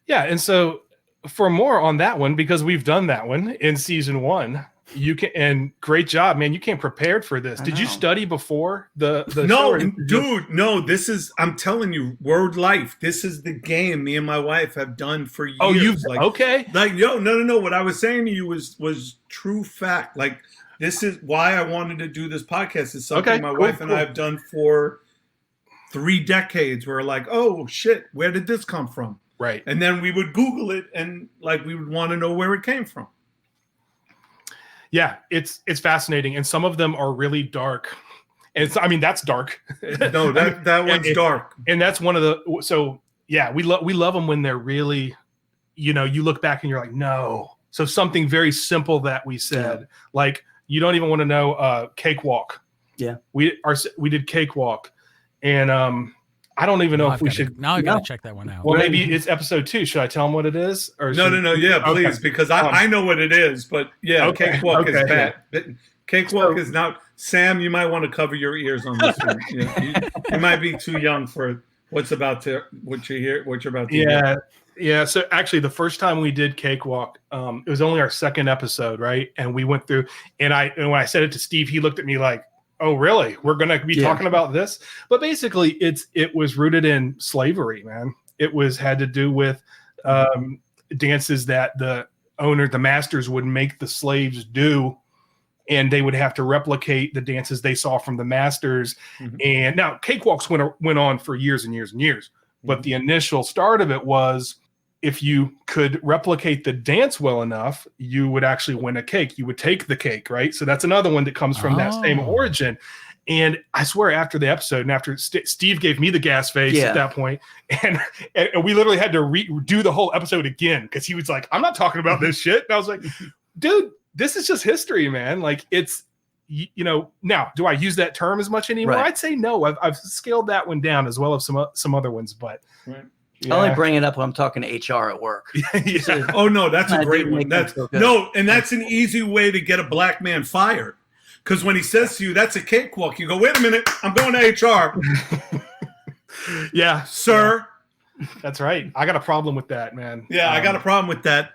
C: Yeah, and so for more on that one, because we've done that one in season 1, you can, and great job, man. You came prepared for this. Did you study before the
F: no,
C: show?
F: Dude, no, this is, I'm telling you, word life. This is the game me and my wife have done for years.
C: Oh, you've
F: okay. Like, no. What I was saying to you was true fact. Like, this is why I wanted to do this podcast. It's something my wife and I have done for 3 decades. We're like, oh shit, where did this come from?
C: Right.
F: And then we would Google it and like we would want to know where it came from.
C: Yeah, it's fascinating, and some of them are really dark. And that's dark.
F: No, that one's dark.
C: And that's one of the. So yeah, we love them when they're really, you look back and you're like, no. So something very simple that we said, like you don't even want to know cakewalk.
G: Yeah,
C: we did cakewalk, and I don't even know if we should.
H: Now I gotta check that one out.
C: Well, maybe it's episode 2. Should I tell them what it is? Or
F: no. Yeah, please, because I know what it is. But yeah, cakewalk is bad. Cakewalk is not. Sam, you might want to cover your ears on this one. You might be too young for what you're about to hear.
C: Yeah. So actually, the first time we did cakewalk, it was only our 2nd episode, right? And we went through, and when I said it to Steve, he looked at me like, oh, really? We're going to be talking about this? But basically, it was rooted in slavery, man. It had to do with dances that the masters would make the slaves do, and they would have to replicate the dances they saw from the masters. Mm-hmm. And now cakewalks went on for years and years and years. Mm-hmm. But the initial start of it was, if you could replicate the dance well enough, you would actually win a cake. You would take the cake, right? So that's another one that comes from that same origin. And I swear after the episode, and after Steve gave me the gas face at that point, and we literally had to redo the whole episode again because he was like, I'm not talking about this shit. And I was like, dude, this is just history, man. Like it's, now, do I use that term as much anymore? Right. I'd say no. I've scaled that one down as well as some other ones, but...
F: Right.
B: I only bring it up when I'm talking to HR at work.
F: Oh no, that's a great one. That's and that's an easy way to get a black man fired. Because when he says to you, "That's a cakewalk," you go, "Wait a minute, I'm going to HR."
C: Yeah,
F: sir.
C: Yeah. That's right. I got a problem with that, man.
F: Yeah, I got a problem with that.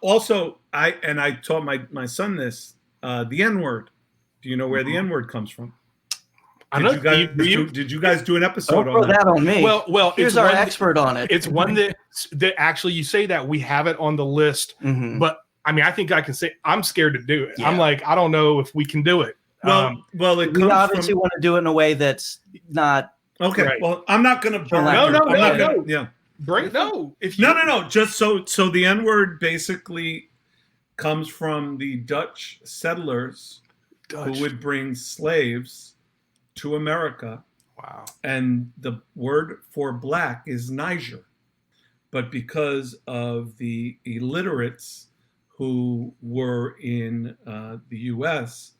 F: Also, I taught my son this. The N-word. Do you know where the N-word comes from? Did you guys do an episode on
B: that on me?
C: Well,
B: here's our expert on it.
C: It's one that actually you say that we have it on the list, but I mean, I think I can say I'm scared to do it. Yeah. I'm like, I don't know if we can do it.
F: Well,
B: we obviously want to do it in a way that's not
F: okay. Right. Well, I'm not going to.
C: No.
F: Yeah.
C: No.
F: No. Just so the N-word basically comes from the Dutch settlers who would bring slaves to America.
C: Wow.
F: And the word for black is Niger. But because of the illiterates who were in the U.S.,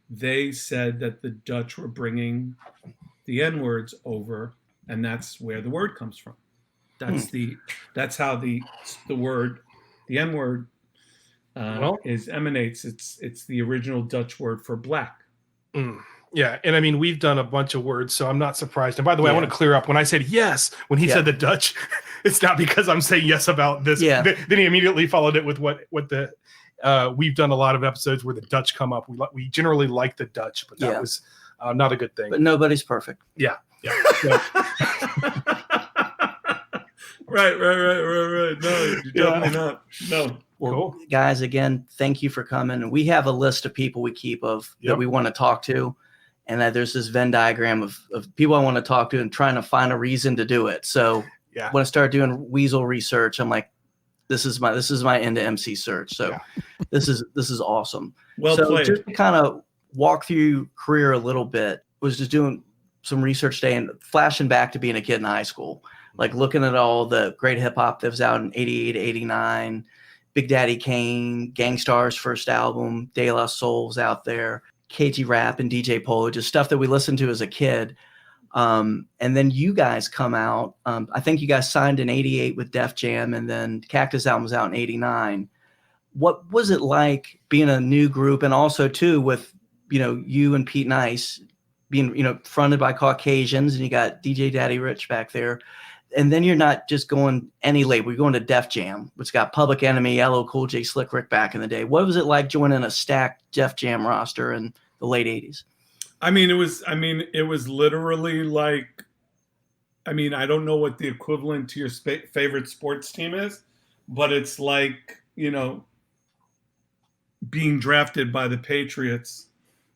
F: they said that the Dutch were bringing the N-words over, and that's where the word comes from. That's how the word, the N-word, emanates. It's the original Dutch word for black.
C: Yeah, and I mean, we've done a bunch of words, so I'm not surprised. And by the way, I want to clear up when I said yes, when he said the Dutch, it's not because I'm saying yes about this. Yeah. Then he immediately followed it with what the we've done a lot of episodes where the Dutch come up. We generally like the Dutch, but that was not a good thing.
B: But nobody's perfect.
C: Yeah.
F: Right. No, definitely not. No.
B: Well, cool. Guys, again, thank you for coming. And we have a list of people we keep that we want to talk to. And that there's this Venn diagram of people I want to talk to and trying to find a reason to do it. So when I started doing Weasel research, I'm like, this is my end to MC Serch. So this is awesome.
F: Well played.
B: Just to kind of walk through your career a little bit, was just doing some research today and flashing back to being a kid in high school, like looking at all the great hip hop that was out in 88, 89, Big Daddy Kane, Gang Starr's first album, De La Soul's out there, KG Rap and DJ Polo, just stuff that we listened to as a kid. And then you guys come out. I think you guys signed in 88 with Def Jam, and then Cactus album was out in 89. What was it like being a new group, and also too with, you and Pete Nice being, fronted by Caucasians, and you got DJ Daddy Rich back there. And then you're not just going any label. You're going to Def Jam, which got Public Enemy, LL Cool J, Slick Rick back in the day. What was it like joining a stacked Def Jam roster in the late 80s?
F: It was literally like, I don't know what the equivalent to your favorite sports team is, but it's like, being drafted by the Patriots,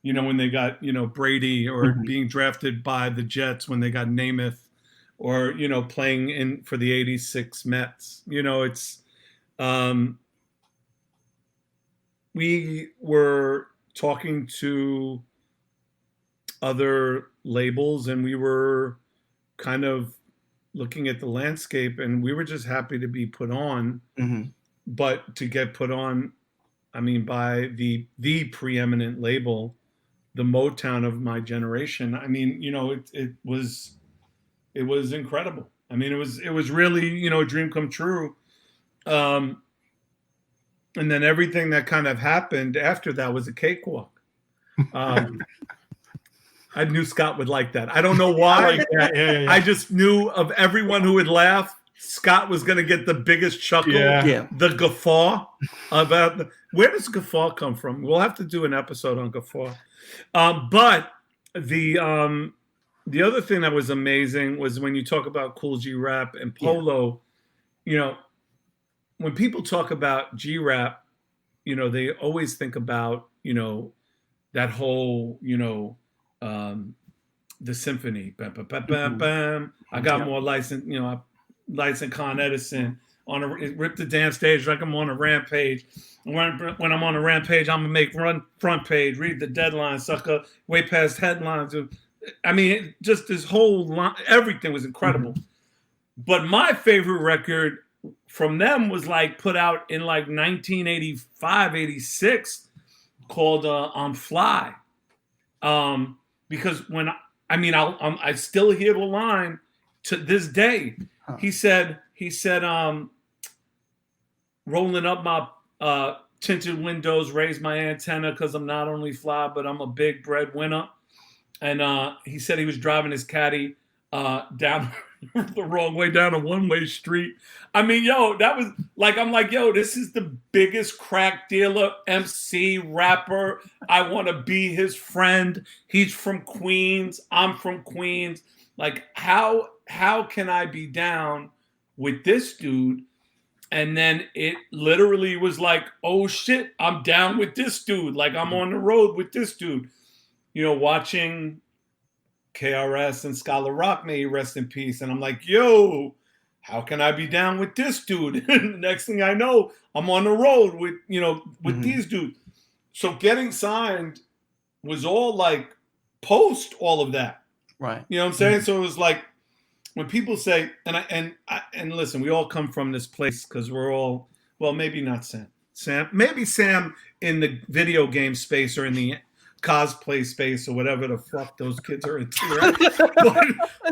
F: when they got, Brady, or being drafted by the Jets when they got Namath, or, playing in for the 86 Mets. It's we were talking to other labels, and we were kind of looking at the landscape, and we were just happy to be put on. But to get put on, by the preeminent label, the Motown of my generation. It was incredible. It was really, a dream come true. And then everything that kind of happened after that was a cakewalk. I knew Scott would like that. I don't know why. I just knew of everyone who would laugh, Scott was going to get the biggest chuckle, the guffaw about where does guffaw come from? We'll have to do an episode on guffaw. But the other thing that was amazing was when you talk about Cool G Rap and Polo, when people talk about G Rap, they always think about, that whole, the symphony. Bam, bam, bam, bam, bam. I got more license, lights than Con Edison. Rip the damn stage like I'm on a rampage. When I'm on a rampage, I'm gonna make front page, read the deadline, sucker, way past headlines. Just this whole line, everything was incredible. But my favorite record from them was put out in 1985, 86, called On Fly. Because when I still hear the line to this day. He said, rolling up my tinted windows, raise my antenna because I'm not only fly, but I'm a big breadwinner. And he said he was driving his caddy down the wrong way down a one-way street. I mean, yo, that was like, I'm like, yo, this is the biggest crack dealer, MC, rapper. I want to be his friend. He's from Queens. I'm from Queens. Like, how can I be down with this dude? And then it literally was like, oh shit, I'm down with this dude. Like, I'm on the road with this dude. You know, watching KRS and Scholar Rock, may he rest in peace. And I'm like, yo, how can I be down with this dude? And the next thing I know, I'm on the road with, with these dudes. So getting signed was all like post all of that.
B: Right.
F: You know what I'm saying? So it was like, when people say, and listen, we all come from this place because we're all, well, maybe not Sam, maybe Sam in the video game space or in the cosplay space or whatever the fuck those kids are into. Right?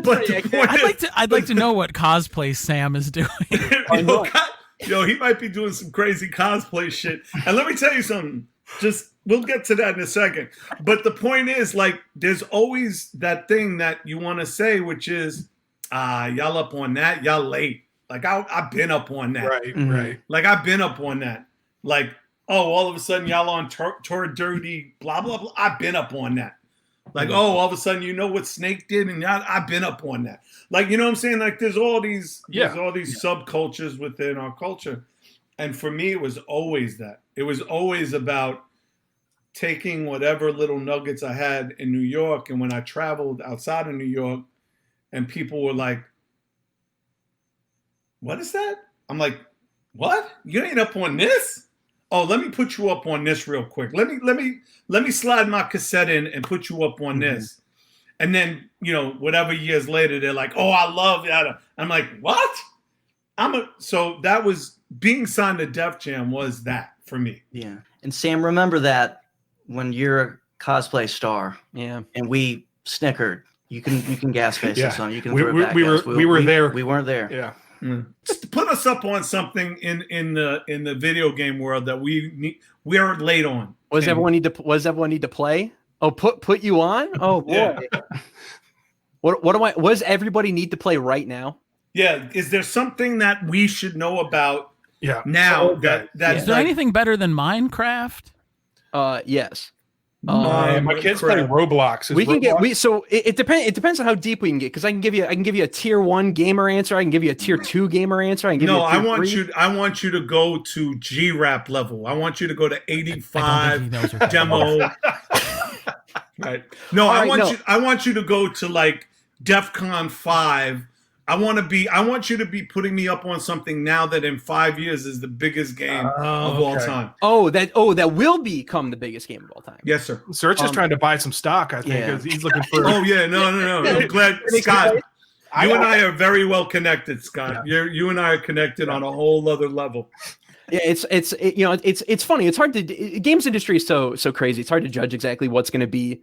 F: but the point
H: I'd like to know what cosplay Sam is doing.
F: He might be doing some crazy cosplay shit. And let me tell you something. We'll get to that in a second. But the point is, like, there's always that thing that you want to say, which is, y'all up on that, y'all late. Like, I've been up on that.
C: Right.
F: Like, I've been up on that. Like, oh, all of a sudden y'all on tour dirty, blah, blah, blah. I've been up on that. Like, oh, all of a sudden you know what Snake did, and I've been up on that. Like, you know what I'm saying? Like, there's all these subcultures within our culture. And for me, it was always that. It was always about taking whatever little nuggets I had in New York, and when I traveled outside of New York, and people were like, what is that? I'm like, what? You ain't up on this? Oh, let me put you up on this real quick. Let me slide my cassette in and put you up on this. And then, whatever years later, they're like, oh, I love that. I'm like, what? So that was, being signed to Def Jam was that for me.
B: Yeah. And Sam, remember that when you're a cosplay star, and we snickered. You can Gasface us on. You can throw it back.
C: We were there.
B: We weren't there.
C: Yeah.
F: Just to put us up on something in the video game world that we are late on.
G: What does everyone need to play? Oh, put you on? Oh boy. Yeah. What does everybody need to play right now?
F: Yeah. Is there something that we should know about?
C: Yeah.
F: Now
H: is there anything better than Minecraft?
G: Yes.
C: My kids play Roblox.
G: It depends on how deep we can get, because I can give you a tier 1 gamer answer, I can give you a tier 2 gamer answer, I
F: want you to go to G-Rap level. I want you to go to 85 demo. Right. No, I want you to go to like DEFCON 5. I want you to be putting me up on something now that in 5 years is the biggest game of all time.
G: That will become the biggest game of all time.
F: Yes, sir.
C: Serch is trying to buy some stock, I think, because he's looking for.
F: Oh yeah, no. I'm glad, Scott. You and I are very well connected, Scott. Yeah. You and I are connected on a whole other level.
G: Yeah, it's funny. It's hard to games industry is so crazy. It's hard to judge exactly what's going to be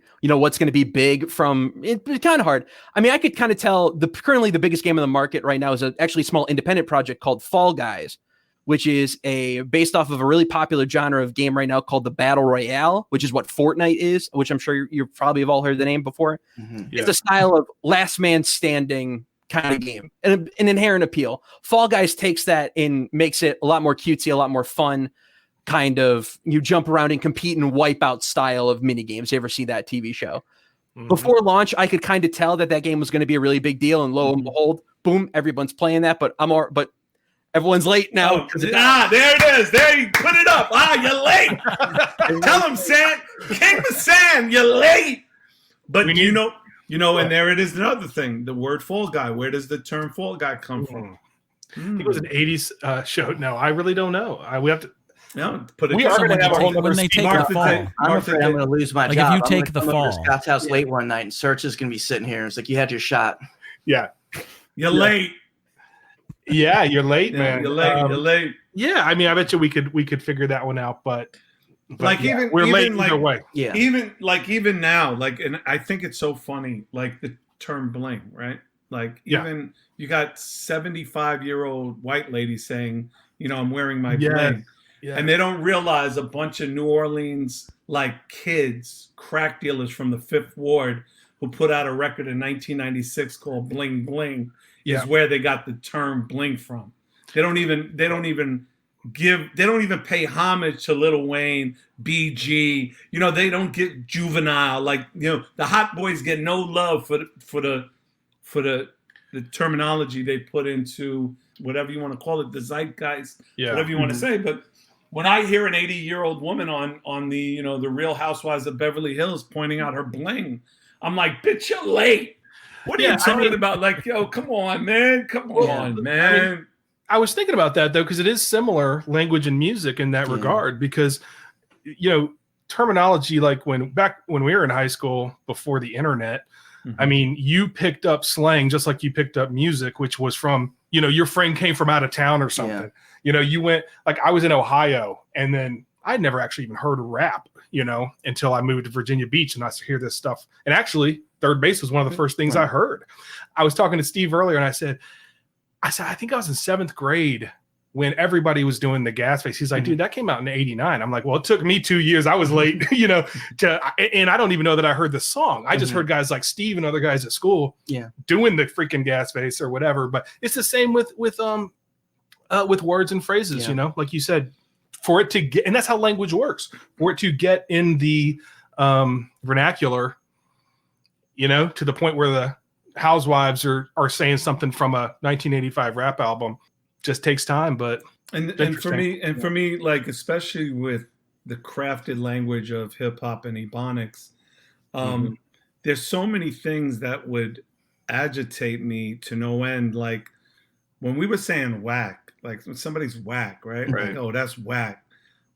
G: big from. It's kind of hard. I mean, I could kind of tell currently the biggest game in the market right now is actually a small independent project called Fall Guys, which is based off of a really popular genre of game right now called the Battle Royale, which is what Fortnite is, which I'm sure you probably have all heard the name before. Mm-hmm. Yeah. It's a style of last man standing kind of game, and an inherent appeal. Fall Guys takes that and makes it a lot more cutesy, a lot more fun, kind of you jump around and compete in Wipeout style of mini games. You ever see that TV show? Mm-hmm. Before launch, I could kind of tell that game was going to be a really big deal, and lo and behold, boom, everyone's playing that. But everyone's late now.
F: There it is. There you put it up. You're late. Tell him, Sam. King of Sam, you're late. But and there it is, another thing. The word Fall Guy. Where does the term Fall Guy come from?
C: I think it was an 80s show. No, I really don't know. We have to.
F: No, put it.
H: We are going to have a whole when they take the fall.
B: I'm afraid I'm going to lose my job.
H: If you take the fall,
B: Scott's house late one night, and Serch is going to be sitting here. It's like, you had your shot.
C: Yeah,
F: you're late.
C: Yeah, you're late, man.
F: You're late.
C: Yeah, I mean, I bet you we could figure that one out, but
F: like
C: yeah, we're late either way.
F: Yeah. Even now, and I think it's so funny, like the term bling, right? Like even you got 75-year-old white ladies saying, you know, I'm wearing my bling. Yeah. And they don't realize a bunch of New Orleans like kids, crack dealers from the 5th Ward who put out a record in 1996 called Bling Bling is where they got the term bling from. They don't even pay homage to Lil Wayne, BG. You know, they don't get Juvenile. Like, you know, the Hot Boys get no love for the terminology they put into whatever you want to call it, the zeitgeist, whatever you want to say. But when I hear an 80-year-old woman on the, you know, the Real Housewives of Beverly Hills pointing out her bling, I'm like, bitch, you're late. What are you talking about? Like, yo, come on, man. Come on, man.
C: I mean, I was thinking about that, though, because it is similar language and music in that regard, because, you know, terminology, like when we were in high school before the internet, I mean, you picked up slang just like you picked up music, which was from, you know, your friend came from out of town or something. Yeah. You know, you went, like, I was in Ohio, and then I'd never actually even heard of rap, you know, until I moved to Virginia Beach and I hear this stuff. And actually, third base was one of the first things I heard. I was talking to Steve earlier, and I said, I think I was in 7th grade when everybody was doing the Gasface. He's like, dude, that came out in '89. I'm like, well, it took me 2 years. I was late, you know, and I don't even know that I heard the song. I just heard guys like Steve and other guys at school doing the freaking Gasface or whatever. But it's the same with words and phrases, you know, like you said, for it to get, and that's how language works, for it to get in the vernacular, you know, to the point where the housewives are saying something from a 1985 rap album. Just takes time, but
F: and for me, like, especially with the crafted language of hip hop and ebonics, there's so many things that would agitate me to no end. Like when we were saying whack, like when somebody's whack, right? Like, oh, that's whack.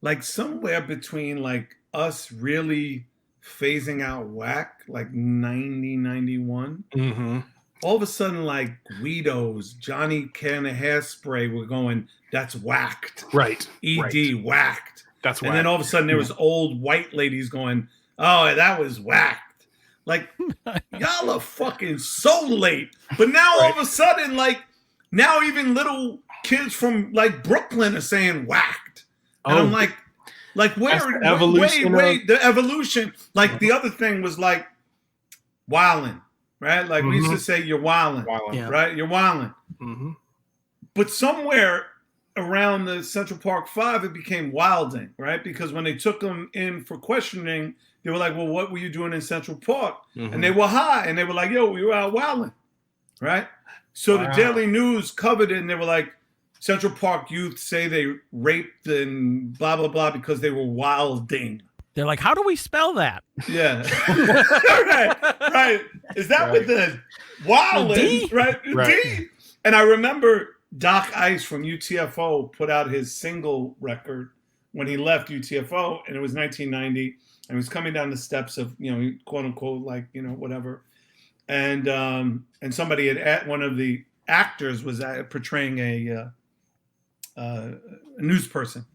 F: Like somewhere between like us really phasing out whack, like 90, 91. All of a sudden, like Guido's, Johnny Can of Hairspray were going, that's whacked.
C: Right.
F: ED, whacked.
C: That's whacked.
F: And then all of a sudden there was old white ladies going, oh, that was whacked. Like, y'all are fucking so late. But now all of a sudden, like, now even little kids from like Brooklyn are saying whacked. And I'm like where wait, the evolution. Like the other thing was like wildin'. Right? Like we used to say, you're wildin', right? You're wildin'. But somewhere around the Central Park 5, it became wilding, right? Because when they took them in for questioning, they were like, well, what were you doing in Central Park? And they were high, and they were like, yo, we were out wilding, right? So the Daily News covered it, and they were like, Central Park youth say they raped and blah, blah, blah because they were wilding.
H: They're like, how do we spell that?
F: Yeah. right. Is that with the wilding, right? D? And I remember Doc Ice from UTFO put out his single record when he left UTFO, and it was 1990, and he was coming down the steps of, you know, quote unquote, like, you know, whatever. And somebody had, one of the actors was portraying a news person.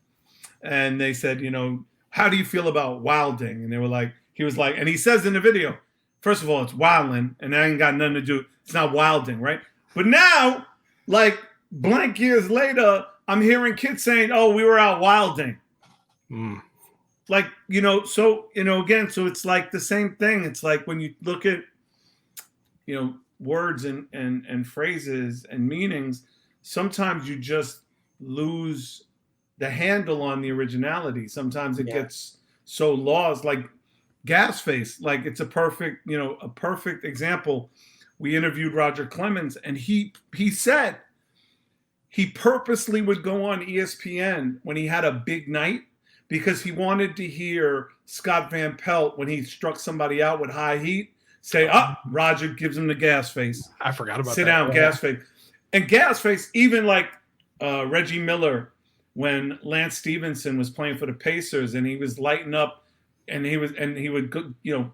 F: And they said, you know, how do you feel about wilding? And they were like, he was like, and he says in the video, first of all, it's wilding, and that ain't got nothing to do, it's not wilding, right? But now, like blank years later, I'm hearing kids saying, oh, we were out wilding. Like, you know, so, you know, again, so it's like the same thing. It's like when you look at, you know, words and phrases and meanings, sometimes you just lose the handle on the originality. Sometimes it gets so lost. Like Gasface, like it's a perfect example. We interviewed Roger Clemens, and he said he purposely would go on ESPN when he had a big night because he wanted to hear Scott Van Pelt, when he struck somebody out with high heat, say, Roger gives him the Gasface.
C: I forgot about that.
F: Sit down, Gasface. And Gasface, even like Reggie Miller, when Lance Stevenson was playing for the Pacers and he was lighting up and he would, you know,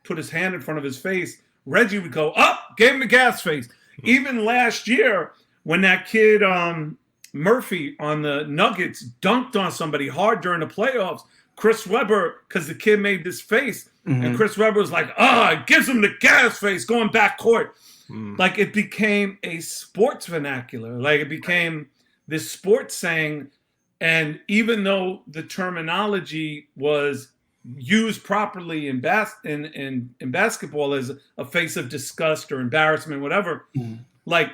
F: put his hand in front of his face, Reggie would go, gave him the Gasface. Even last year when that kid Murphy on the Nuggets dunked on somebody hard during the playoffs, Chris Webber, because the kid made this face, and Chris Webber was like, it gives him the Gasface going back court. like it became a sports vernacular. Like it became this sports saying, and even though the terminology was used properly in basketball as a face of disgust or embarrassment, whatever, like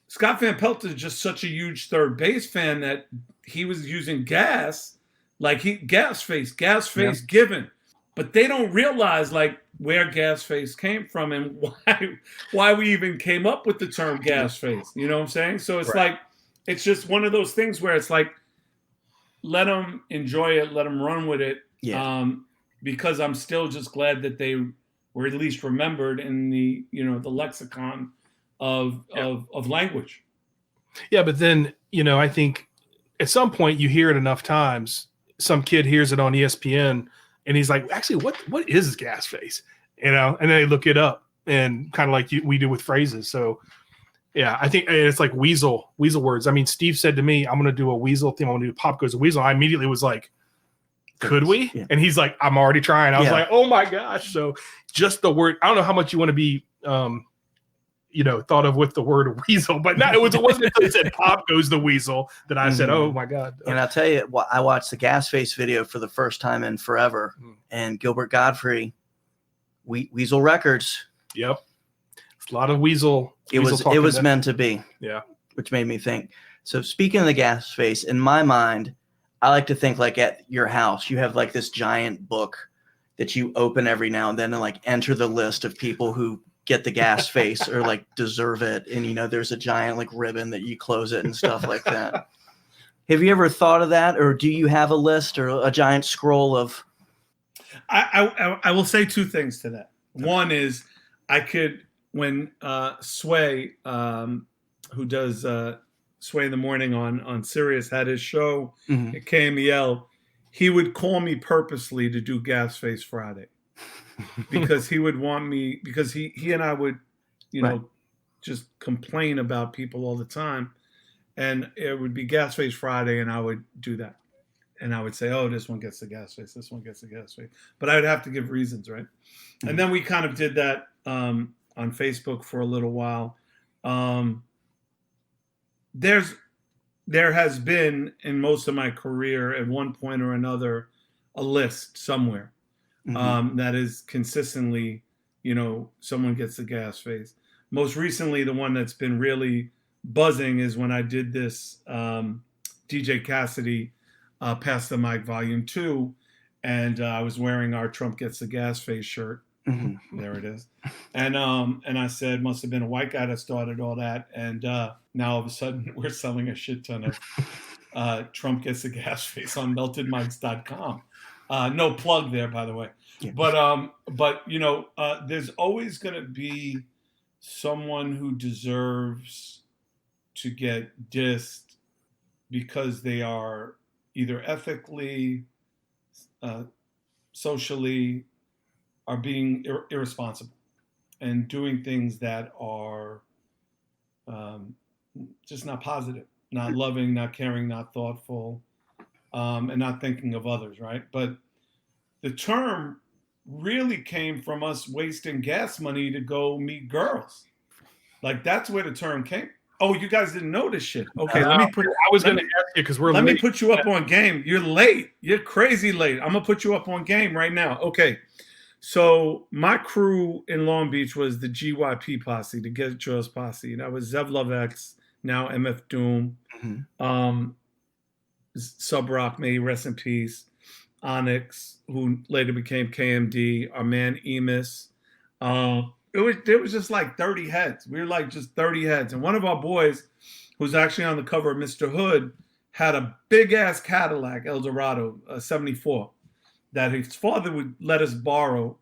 F: Scott Van Pelt is just such a huge third base fan that he was using gas, like Gasface given, but they don't realize like where Gasface came from and why we even came up with the term Gasface. You know what I'm saying? So it's like, it's just one of those things where it's like, let them enjoy it, let them run with it. Yeah. Because I'm still just glad that they were at least remembered in the, the lexicon of language.
C: Yeah, but then, I think at some point you hear it enough times, some kid hears it on ESPN and he's like, actually, what is Gasface? And then they look it up and kind of like we do with phrases. So yeah, I think it's like weasel words. I mean, Steve said to me, I'm going to do a weasel thing. I'm going to do Pop Goes the Weasel. I immediately was like, could we? Yeah. And he's like, I'm already trying. I was like, oh my gosh. So just the word, I don't know how much you want to be, thought of with the word weasel, but it wasn't until it said Pop Goes the Weasel that I said, oh my God.
B: And I'll tell you, I watched the Gasface video for the first time in forever, and Gilbert Godfrey, Weasel Records.
C: Yep. It's a lot of weasel.
B: It was meant to be.
C: Yeah.
B: Which made me think. So speaking of the Gasface, in my mind, I like to think like at your house, you have like this giant book that you open every now and then and like enter the list of people who get the Gasface or like deserve it. And, there's a giant like ribbon that you close it and stuff like that. Have you ever thought of that? Or do you have a list or a giant scroll of?
F: I will say two things to that. One is when Sway, who does Sway in the Morning on Sirius, had his show at KMEL, he would call me purposely to do Gasface Friday because he would want me, because he and I would, just complain about people all the time. And it would be Gasface Friday and I would do that. And I would say, oh, this one gets the Gasface, this one gets the Gasface. But I would have to give reasons, right? And then we kind of did that on Facebook for a little while. There has been in most of my career at one point or another a list somewhere that is consistently, someone gets the Gasface. Most recently, the one that's been really buzzing is when I did this DJ Cassidy Pass the Mic Volume 2, and I was wearing our Trump Gets the Gasface shirt. There it is. And I said, must have been a white guy that started all that. And now all of a sudden we're selling a shit ton of Trump Gets the Gasface on meltedmics.com. No plug there, by the way. Yeah. But there's always going to be someone who deserves to get dissed because they are either ethically, socially, are being irresponsible and doing things that are just not positive, not loving, not caring, not thoughtful, and not thinking of others, right? But the term really came from us wasting gas money to go meet girls. Like, that's where the term came. Oh, you guys didn't know this shit. Okay, I
C: was going to ask you because we're
F: late. Let me put you up on game. You're late. You're crazy late. I'm going to put you up on game right now. Okay. So my crew in Long Beach was the GYP posse, the Get Yours posse. That was Zev Love X, now MF Doom, Sub Rock, may he rest in peace, Onyx, who later became KMD, our man Emus. There was just like 30 heads. We were like just 30 heads. And one of our boys, who's actually on the cover of Mr. Hood, had a big ass Cadillac Eldorado 74 that his father would let us borrow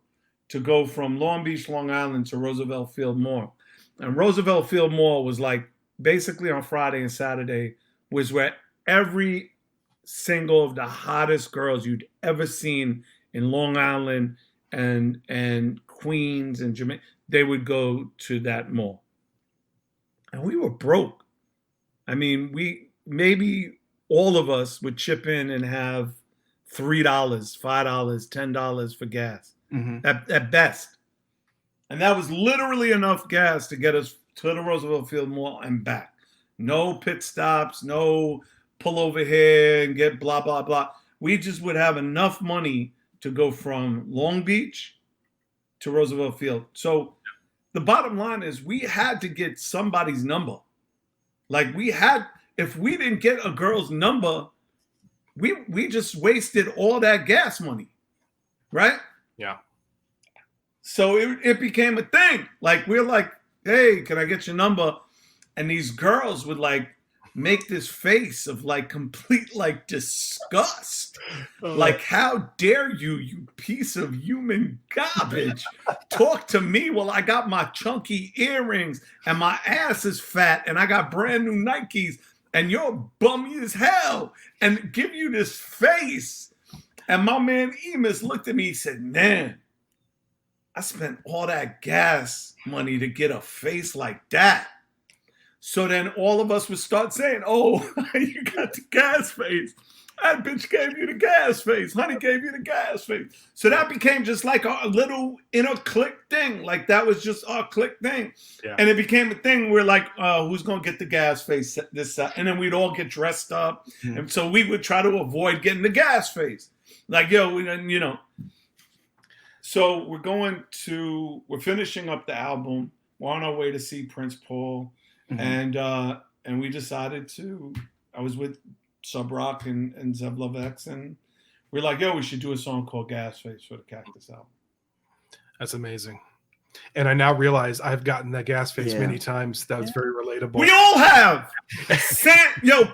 F: to go from Long Beach, Long Island to Roosevelt Field Mall. And Roosevelt Field Mall was like basically on Friday and Saturday was where every single of the hottest girls you'd ever seen in Long Island and Queens and Jamaica, they would go to that mall. And we were broke. I mean, maybe all of us would chip in and have $3, $5, $10 for gas at best. And that was literally enough gas to get us to the Roosevelt Field Mall and back. No pit stops, no pull over here and get blah, blah, blah. We just would have enough money to go from Long Beach to Roosevelt Field. So the bottom line is we had to get somebody's number. Like if we didn't get a girl's number, we just wasted all that gas money, right?
C: Yeah.
F: So it became a thing. Like we're like, hey, can I get your number? And these girls would like make this face of like complete like disgust. Like, how dare you, you piece of human garbage, talk to me while I got my chunky earrings and my ass is fat and I got brand new Nikes and you're bummy as hell, and give you this face. And my man Emus looked at me, he said, man, I spent all that gas money to get a face like that. So then all of us would start saying, oh, you got the gas face. That bitch gave you the gas face. Honey gave you the gas face. So that became just like a little inner clique thing. Like that was just our clique thing. Yeah. And it became a thing where like, who's going to get the gas face this side? And then we'd all get dressed up. Mm-hmm. And so we would try to avoid getting the gas face. Like, yo, you know. So we're finishing up the album. We're on our way to see Prince Paul. Mm-hmm. And we decided I was with Sub Rock and Zev Love X, and we're like, yo, we should do a song called Gasface for the Cactus album. That's amazing. And I now realize I've gotten that Gasface many times. That was very relatable. We all have.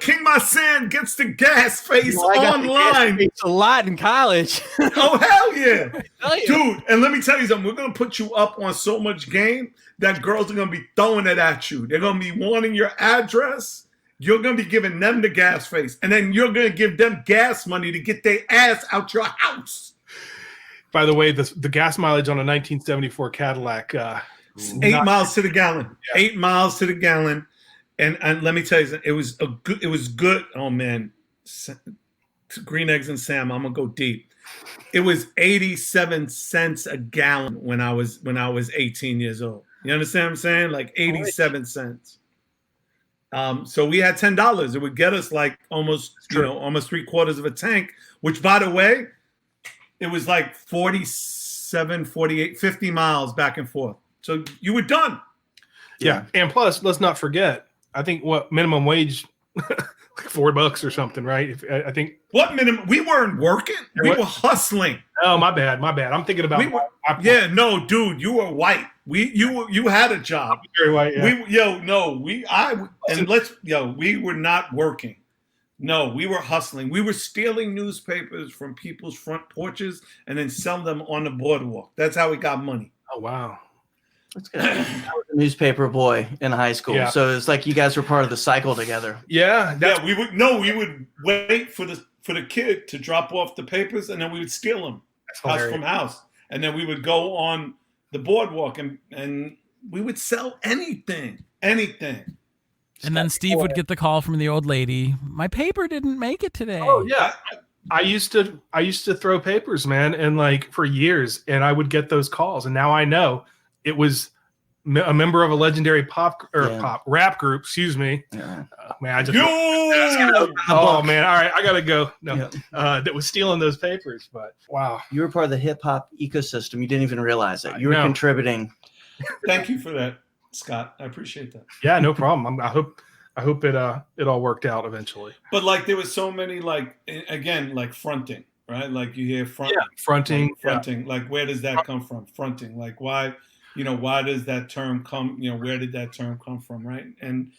F: King My Sand gets the Gasface online.
G: Gas a lot in college.
F: Oh, hell yeah. Dude, and let me tell you something. We're going to put you up on so much game that girls are going to be throwing it at you. They're going to be wanting your address. You're going to be giving them the Gasface. And then you're going to give them gas money to get their ass out your house. By the way, the gas mileage on a 1974 Cadillac, 8 miles to the gallon. Yeah. 8 miles to the gallon. And let me tell you, it was good. Oh, man. Green Eggs and Sam, I'm going to go deep. It was 87 cents a gallon when I was 18 years old. You understand what I'm saying? Like 87 cents. So we had $10. It would get us like almost 3/4 of a tank, which, by the way, it was like 47, 48, 50 miles back and forth. So you were done. Yeah. And plus, let's not forget, I think what minimum wage, like $4 or something, right? I think. What minimum? We weren't working. We were hustling. Oh, my bad. We were white. You had a job. Very white. Yeah. We were not working. No, we were hustling. We were stealing newspapers from people's front porches and then selling them on the boardwalk. That's how we got money. Oh, wow.
B: That's good. I was a newspaper boy in high school. So it's like you guys were part of the cycle together.
F: Yeah. We would wait for the kid to drop off the papers, and then we would steal them house from house. And then we would go on the boardwalk and we would sell anything.
H: And then Steve would get the call from the old lady. My paper didn't make it today.
F: Oh yeah, I used to throw papers, man, and like for years, and I would get those calls, and now I know it was a member of a legendary rap group. Excuse me, man. Oh man, all right, I gotta go. No, that was stealing those papers, but wow,
B: you were part of the hip hop ecosystem. You didn't even realize it. You were contributing.
F: Thank you for that, Scott. I appreciate that. Yeah, no problem. I hope it all worked out eventually. But like there was so many like fronting, right? Like you hear fronting. Like where does that come from? Fronting. Like why does that term come? Where did that term come from, right? And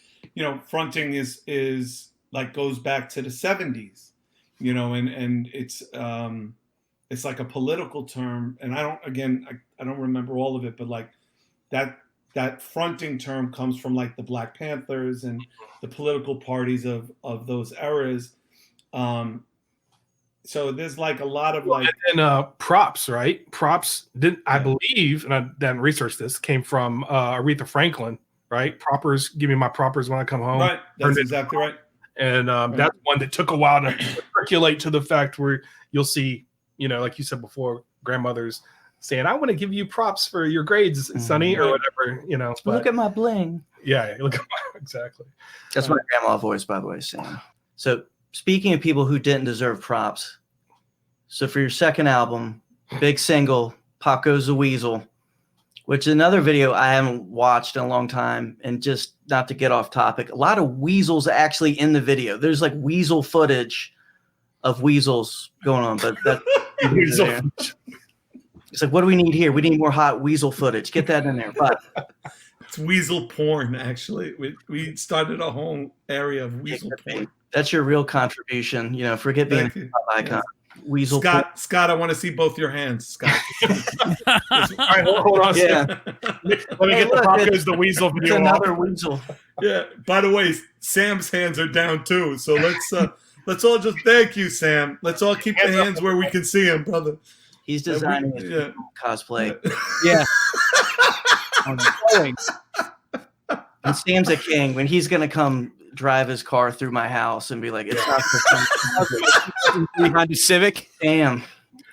F: fronting is like goes back to the 70s, and it's like a political term. And I don't remember all of it, but like that fronting term comes from like the Black Panthers and the political parties of those eras. So there's like a lot of like props, right? Props I believe, and I didn't research this, came from Aretha Franklin, right? Proppers, give me my proppers when I come home. Right, that's exactly right. And that's one that took a while to circulate to the fact where you'll see, like you said before, grandmothers
C: saying, I want to give you props for your grades, Sonny, or whatever, you know. But,
B: look at my bling.
C: Yeah, look at my, exactly.
B: That's my grandma voice, by the way, Sam. So speaking of people who didn't deserve props, so for your second album, big single, Pop Goes the Weasel, which is another video I haven't watched in a long time, and just not to get off topic, a lot of weasels actually in the video. There's like weasel footage of weasels going on, but that weasel. It's like, what do we need here? We need more hot weasel footage. Get that in there. But
F: it's weasel porn, actually. We started a whole area of weasel porn.
B: That's your real contribution. You know, forget being an icon.
F: Yes.
B: Weasel.
F: Scott, I want to see both your hands, Scott.
C: All right, hold on.
B: Yeah.
C: Let me get the Pop Goes the Weasel video.
B: It's another weasel.
F: Yeah. By the way, Sam's hands are down too. So let's all just thank you, Sam. Let's all keep the hands where we can see him, brother.
B: He's designing his cosplay.
G: Yeah.
B: And Sam's a king. When he's gonna come drive his car through my house and be like, "It's not the
G: Honda Civic."
B: Damn.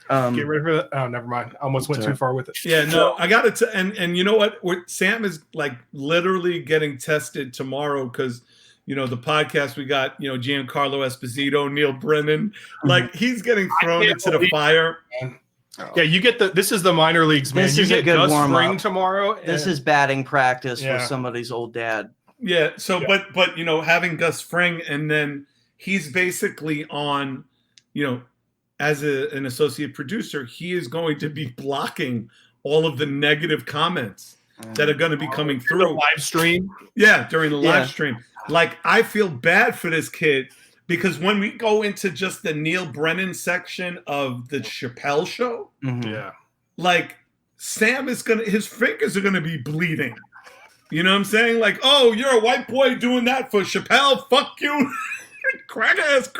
C: Get ready for that. Oh, never mind. I almost went too far with it.
F: Yeah, no, I got it. And you know what? Sam is like literally getting tested tomorrow because, you know, the podcast we got, you know, Giancarlo Esposito, Neil Brennan, like he's getting thrown into the fire.
C: Yeah, you get this is the minor leagues, man.
B: This
C: you
B: is
C: get
B: a good
C: Gus
B: warm
C: Fring
B: up
C: tomorrow.
B: This is batting practice for somebody's old dad.
F: Yeah. So, but you know, having Gus Fring, and then he's basically on, you know, as an associate producer, he is going to be blocking all of the negative comments that are going to be coming through
C: live stream.
F: Yeah, during the live stream. Like, I feel bad for this kid because when we go into just the Neil Brennan section of the Chappelle show, like Sam is his fingers are gonna be bleeding. You know what I'm saying? Like, oh, you're a white boy doing that for Chappelle? Fuck you. Crack ass.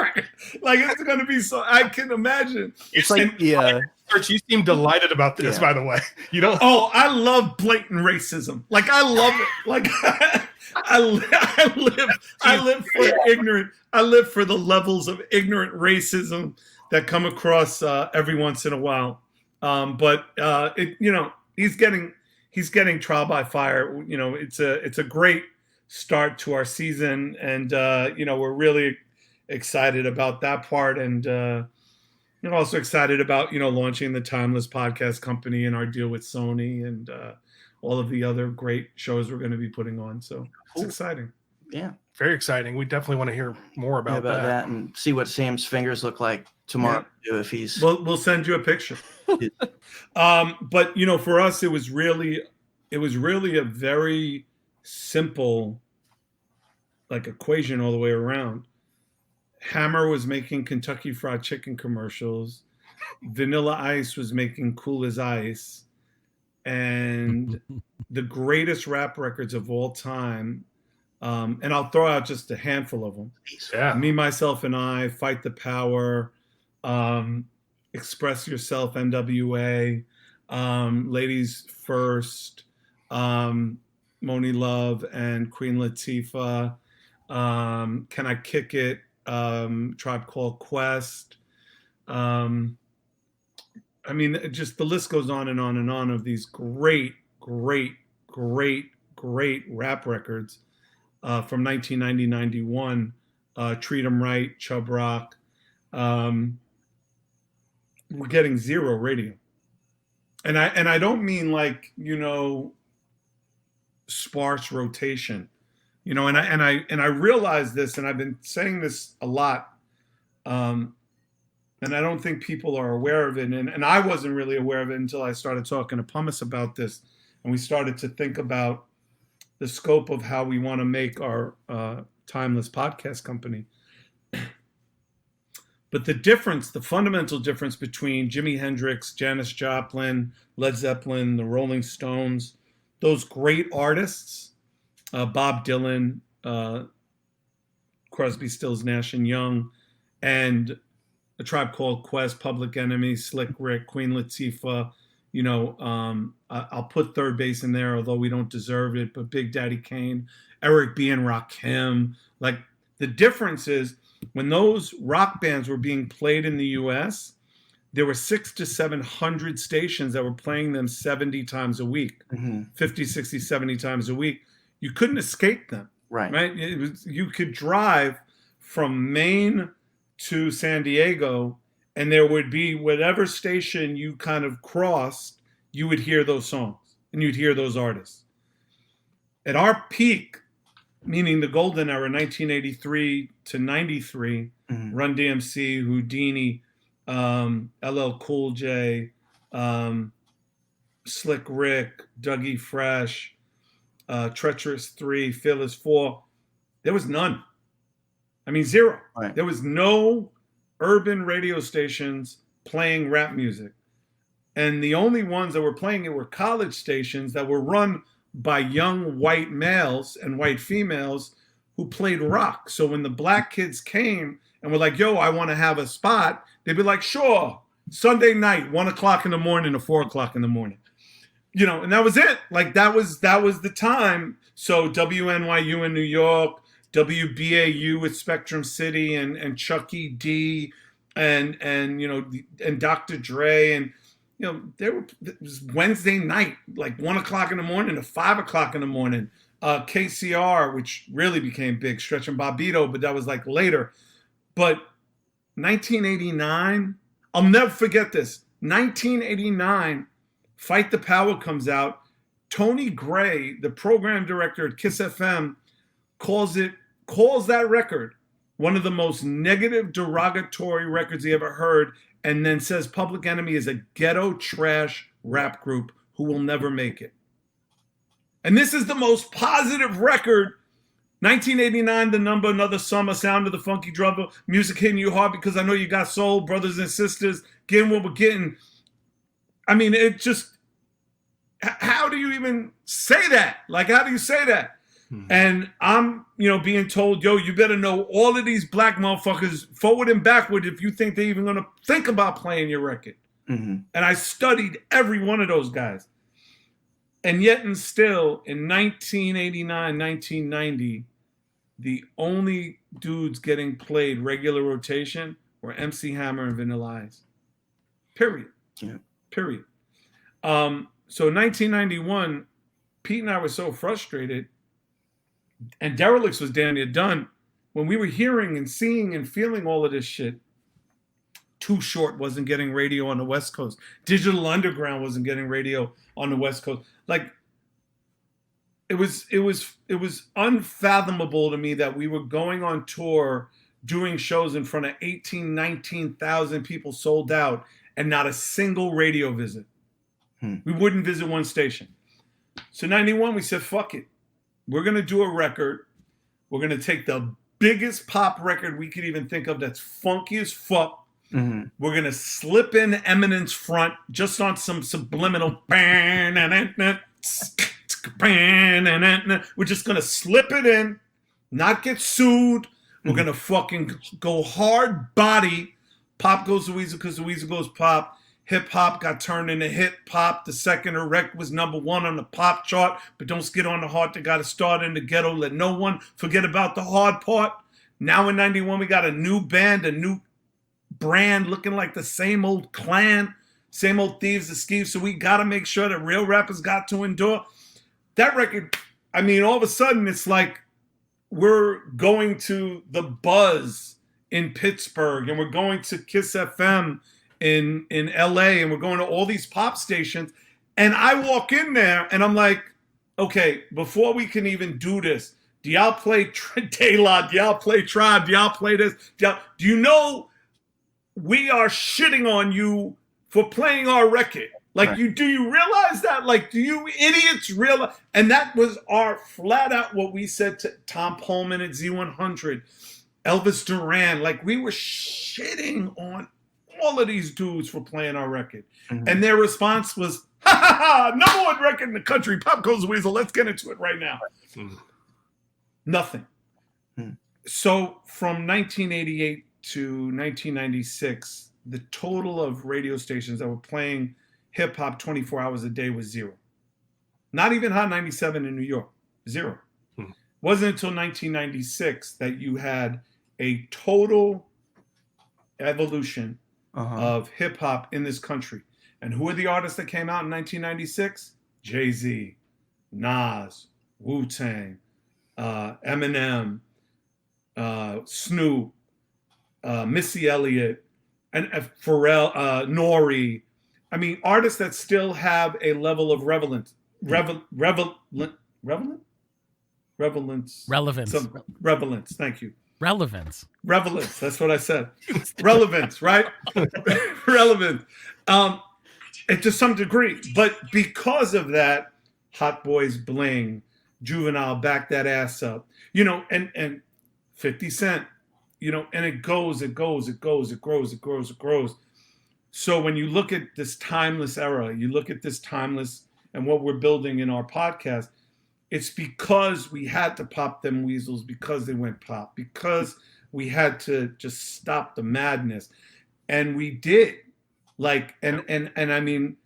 F: Like, it's gonna be so, I can imagine.
G: It's like,
C: Serch, you seem delighted about this, by the way. You don't.
F: Oh, I love blatant racism. Like, I love it. Like, I live for ignorant. I live for the levels of ignorant racism that come across every once in a while. But you know, he's getting trial by fire. You know, it's a great start to our season, and you know, we're really excited about that part, and you know, also excited about, you know, launching the Timeless Podcast Company and our deal with Sony and all of the other great shows we're going to be putting on. So it's exciting.
B: Yeah,
C: very exciting. We definitely want to hear more about that
B: and see what Sam's fingers look like tomorrow. If he's,
F: we'll send you a picture. But you know, for us, it was really a very simple, like, equation all the way around. Hammer was making Kentucky Fried Chicken commercials. Vanilla Ice was making Cool as Ice. And the greatest rap records of all time, and I'll throw out just a handful of them.
C: Yeah.
F: Me, Myself, and I, Fight the Power, Express Yourself, NWA, Ladies First, Moni Love and Queen Latifah, Can I Kick It, Tribe Called Quest. I mean, just the list goes on and on and on of these great rap records from 1990-91. Treat 'Em Right, Chub Rock. We're getting zero radio. And I don't mean, like, you know, sparse rotation. You know, and I realize this, and I've been saying this a lot, and I don't think people are aware of it. And I wasn't really aware of it until I started talking to Pumice about this, and we started to think about the scope of how we want to make our Timeless Podcast Company. But the fundamental difference between Jimi Hendrix, Janis Joplin, Led Zeppelin, the Rolling Stones, those great artists, Bob Dylan, Crosby, Stills, Nash and Young, and A Tribe Called Quest, Public Enemy, Slick Rick, Queen Latifah, you know, I'll put Third Base in there, although we don't deserve it, but Big Daddy Kane, Eric B. and Rakim. Like, the difference is when those rock bands were being played in the U.S., there were 600 to 700 stations that were playing them 70 times a week, 50, 60, 70 times a week. You couldn't escape them. Right. You could drive from Maine to San Diego, and there would be whatever station you kind of crossed, you would hear those songs and you'd hear those artists. At our peak, meaning the golden era, 1983 to 93, Run DMC, Houdini, LL Cool J, Slick Rick, Dougie Fresh, Treacherous 3, Fearless 4. There was none. I mean, zero. Right. There was no urban radio stations playing rap music. And the only ones that were playing it were college stations that were run by young white males and white females who played rock. So when the black kids came and were like, yo, I want to have a spot, they'd be like, sure, Sunday night, 1 o'clock in the morning to 4 o'clock in the morning. You know, and that was it. Like that was the time. So WNYU in New York, WBAU with Spectrum City and Chucky D and you know, and Dr. Dre, and you know, it was Wednesday night, like 1 o'clock in the morning to 5 o'clock in the morning. KCR, which really became big, Stretch and Bobbito, but that was like later. But 1989, I'll never forget this. 1989, Fight the Power comes out. Tony Gray, the program director at Kiss FM, calls that record one of the most negative, derogatory records he ever heard, and then says Public Enemy is a ghetto trash rap group who will never make it. And this is the most positive record. 1989, The Number, Another Summer, Sound of the Funky Drummer, Music Hitting You Hard Because I Know You Got Soul, Brothers and Sisters, Getting What We're Getting. I mean, it just, how do you even say that? Like, how do you say that? And I'm, you know, being told, yo, you better know all of these black motherfuckers forward and backward if you think they're even going to think about playing your record. And I studied every one of those guys. And yet and still, in 1989, 1990, the only dudes getting played regular rotation were MC Hammer and Vanilla Ice. Period. Yeah. Period. So 1991, Pete and I were so frustrated, and Derelicts was damn near done, when we were hearing and seeing and feeling all of this shit. Too Short wasn't getting radio on the West Coast. Digital Underground wasn't getting radio on the West Coast. Like, it was unfathomable to me that we were going on tour, doing shows in front of 18, 19,000 people sold out, and not a single radio visit. We wouldn't visit one station. So 91, we said, fuck it. We're going to do a record. We're going to take the biggest pop record we could even think of that's funky as fuck. We're going to slip in Eminem's front just on some subliminal. We're just going to slip it in, not get sued. We're going to fucking go hard body. Pop goes the Weasel because the Weasel goes pop. Hip hop got turned into hip hop. The second erect was #1 on the pop chart. But don't skid on the heart that got to start in the ghetto. Let no one forget about the hard part. Now in 91, we got a new band, a new brand looking like the same old clan, same old thieves and skeeves. So we got to make sure that real rappers got to endure. That record, I mean, all of a sudden it's like we're going to the Buzz in Pittsburgh, and we're going to Kiss FM in LA, and we're going to all these pop stations. And I walk in there and I'm like, okay, before we can even do this, do y'all play De La? Do y'all play Tribe? Do y'all play this? Do you know we are shitting on you for playing our record? Like, do you realize that? Like, do you idiots realize? And that was our flat out what we said to Tom Pullman at Z100, Elvis Duran. Like, we were shitting on all of these dudes for playing our record. And their response was, ha ha ha, #1 record in the country, Pop Goes the Weasel. Let's get into it right now. Nothing. So from 1988 to 1996, the total of radio stations that were playing hip hop 24 hours a day was 0. Not even Hot 97 in New York, 0. Wasn't until 1996 that you had a total evolution of hip hop in this country. And who are the artists that came out in 1996? Jay-Z, Nas, Wu-Tang, Eminem, Snoop, Missy Elliott, and Pharrell, Nori. I mean, artists that still have a level of relevance. Thank you. Relevance. That's what I said. Relevance, right? Relevance. To some degree, but because of that, Hot Boys Bling, Juvenile, Back That Ass Up, and 50 Cent, and it grows. So when you look at this timeless era, you look at this timeless and what we're building in our podcast, it's because we had to pop them weasels, because they went pop, because we had to just stop the madness. And we did. And I mean,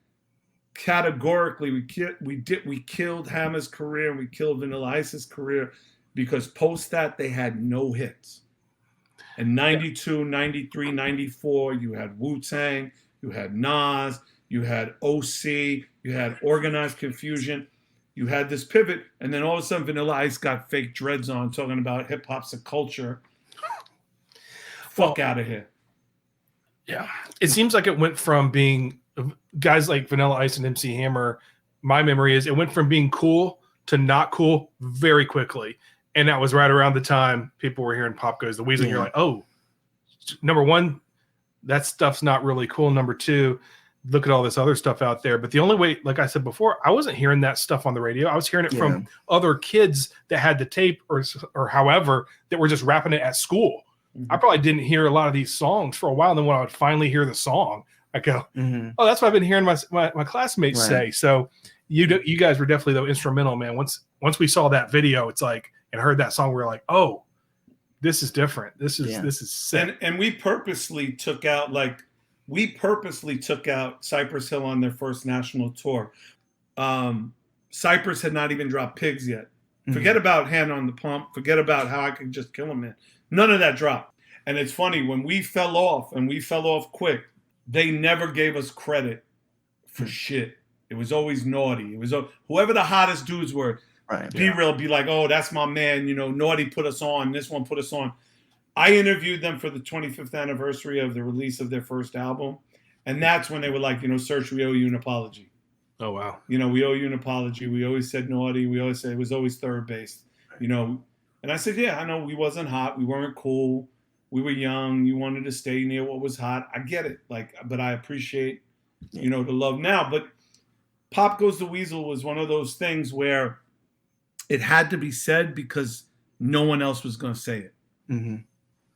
F: categorically, we killed Hammer's career and we killed Vanilla Ice's career, because post that they had no hits. In 92, 93, 94, you had Wu-Tang, you had Nas, you had OC, you had Organized Confusion, you had this pivot, and then all of a sudden Vanilla Ice got fake dreads on, talking about hip hop's a culture. Fuck out of here.
C: Yeah. It seems like it went from being guys like Vanilla Ice and MC Hammer. My memory is it went from being cool to not cool very quickly. And that was right around the time people were hearing Pop Goes the Weasel. Yeah. And you're like, oh, number one, that stuff's not really cool. Number two, look at all this other stuff out there. But the only way, like I said before, I wasn't hearing that stuff on the radio. I was hearing it from other kids that had the tape or however that were just rapping it at school. Mm-hmm. I probably didn't hear a lot of these songs for a while. And then when I would finally hear the song, I go, oh, that's what I've been hearing my classmates say. So you guys were definitely though instrumental, man. Once we saw that video, it's like, and heard that song, we were like, oh, this is different. This is sick.
F: And we purposely took out Cypress Hill on their first national tour. Cypress had not even dropped Pigs yet. Forget about Hand on the Pump. Forget about How I Could Just Kill a Man. None of that dropped. And it's funny, when we fell off, and we fell off quick, they never gave us credit for shit. It was always Naughty. It was whoever the hottest dudes were. Right. Real, be like, oh, that's my man. Naughty put us on. This one put us on. I interviewed them for the 25th anniversary of the release of their first album. And that's when they were like, Serch, we owe you an apology.
C: Oh, wow.
F: We owe you an apology. We always said Naughty. We always said it was always third base, And I said, yeah, I know we wasn't hot. We weren't cool. We were young. You wanted to stay near what was hot. I get it. But I appreciate, the love now. But Pop Goes the Weasel was one of those things where it had to be said because no one else was going to say it.
C: Mm-hmm.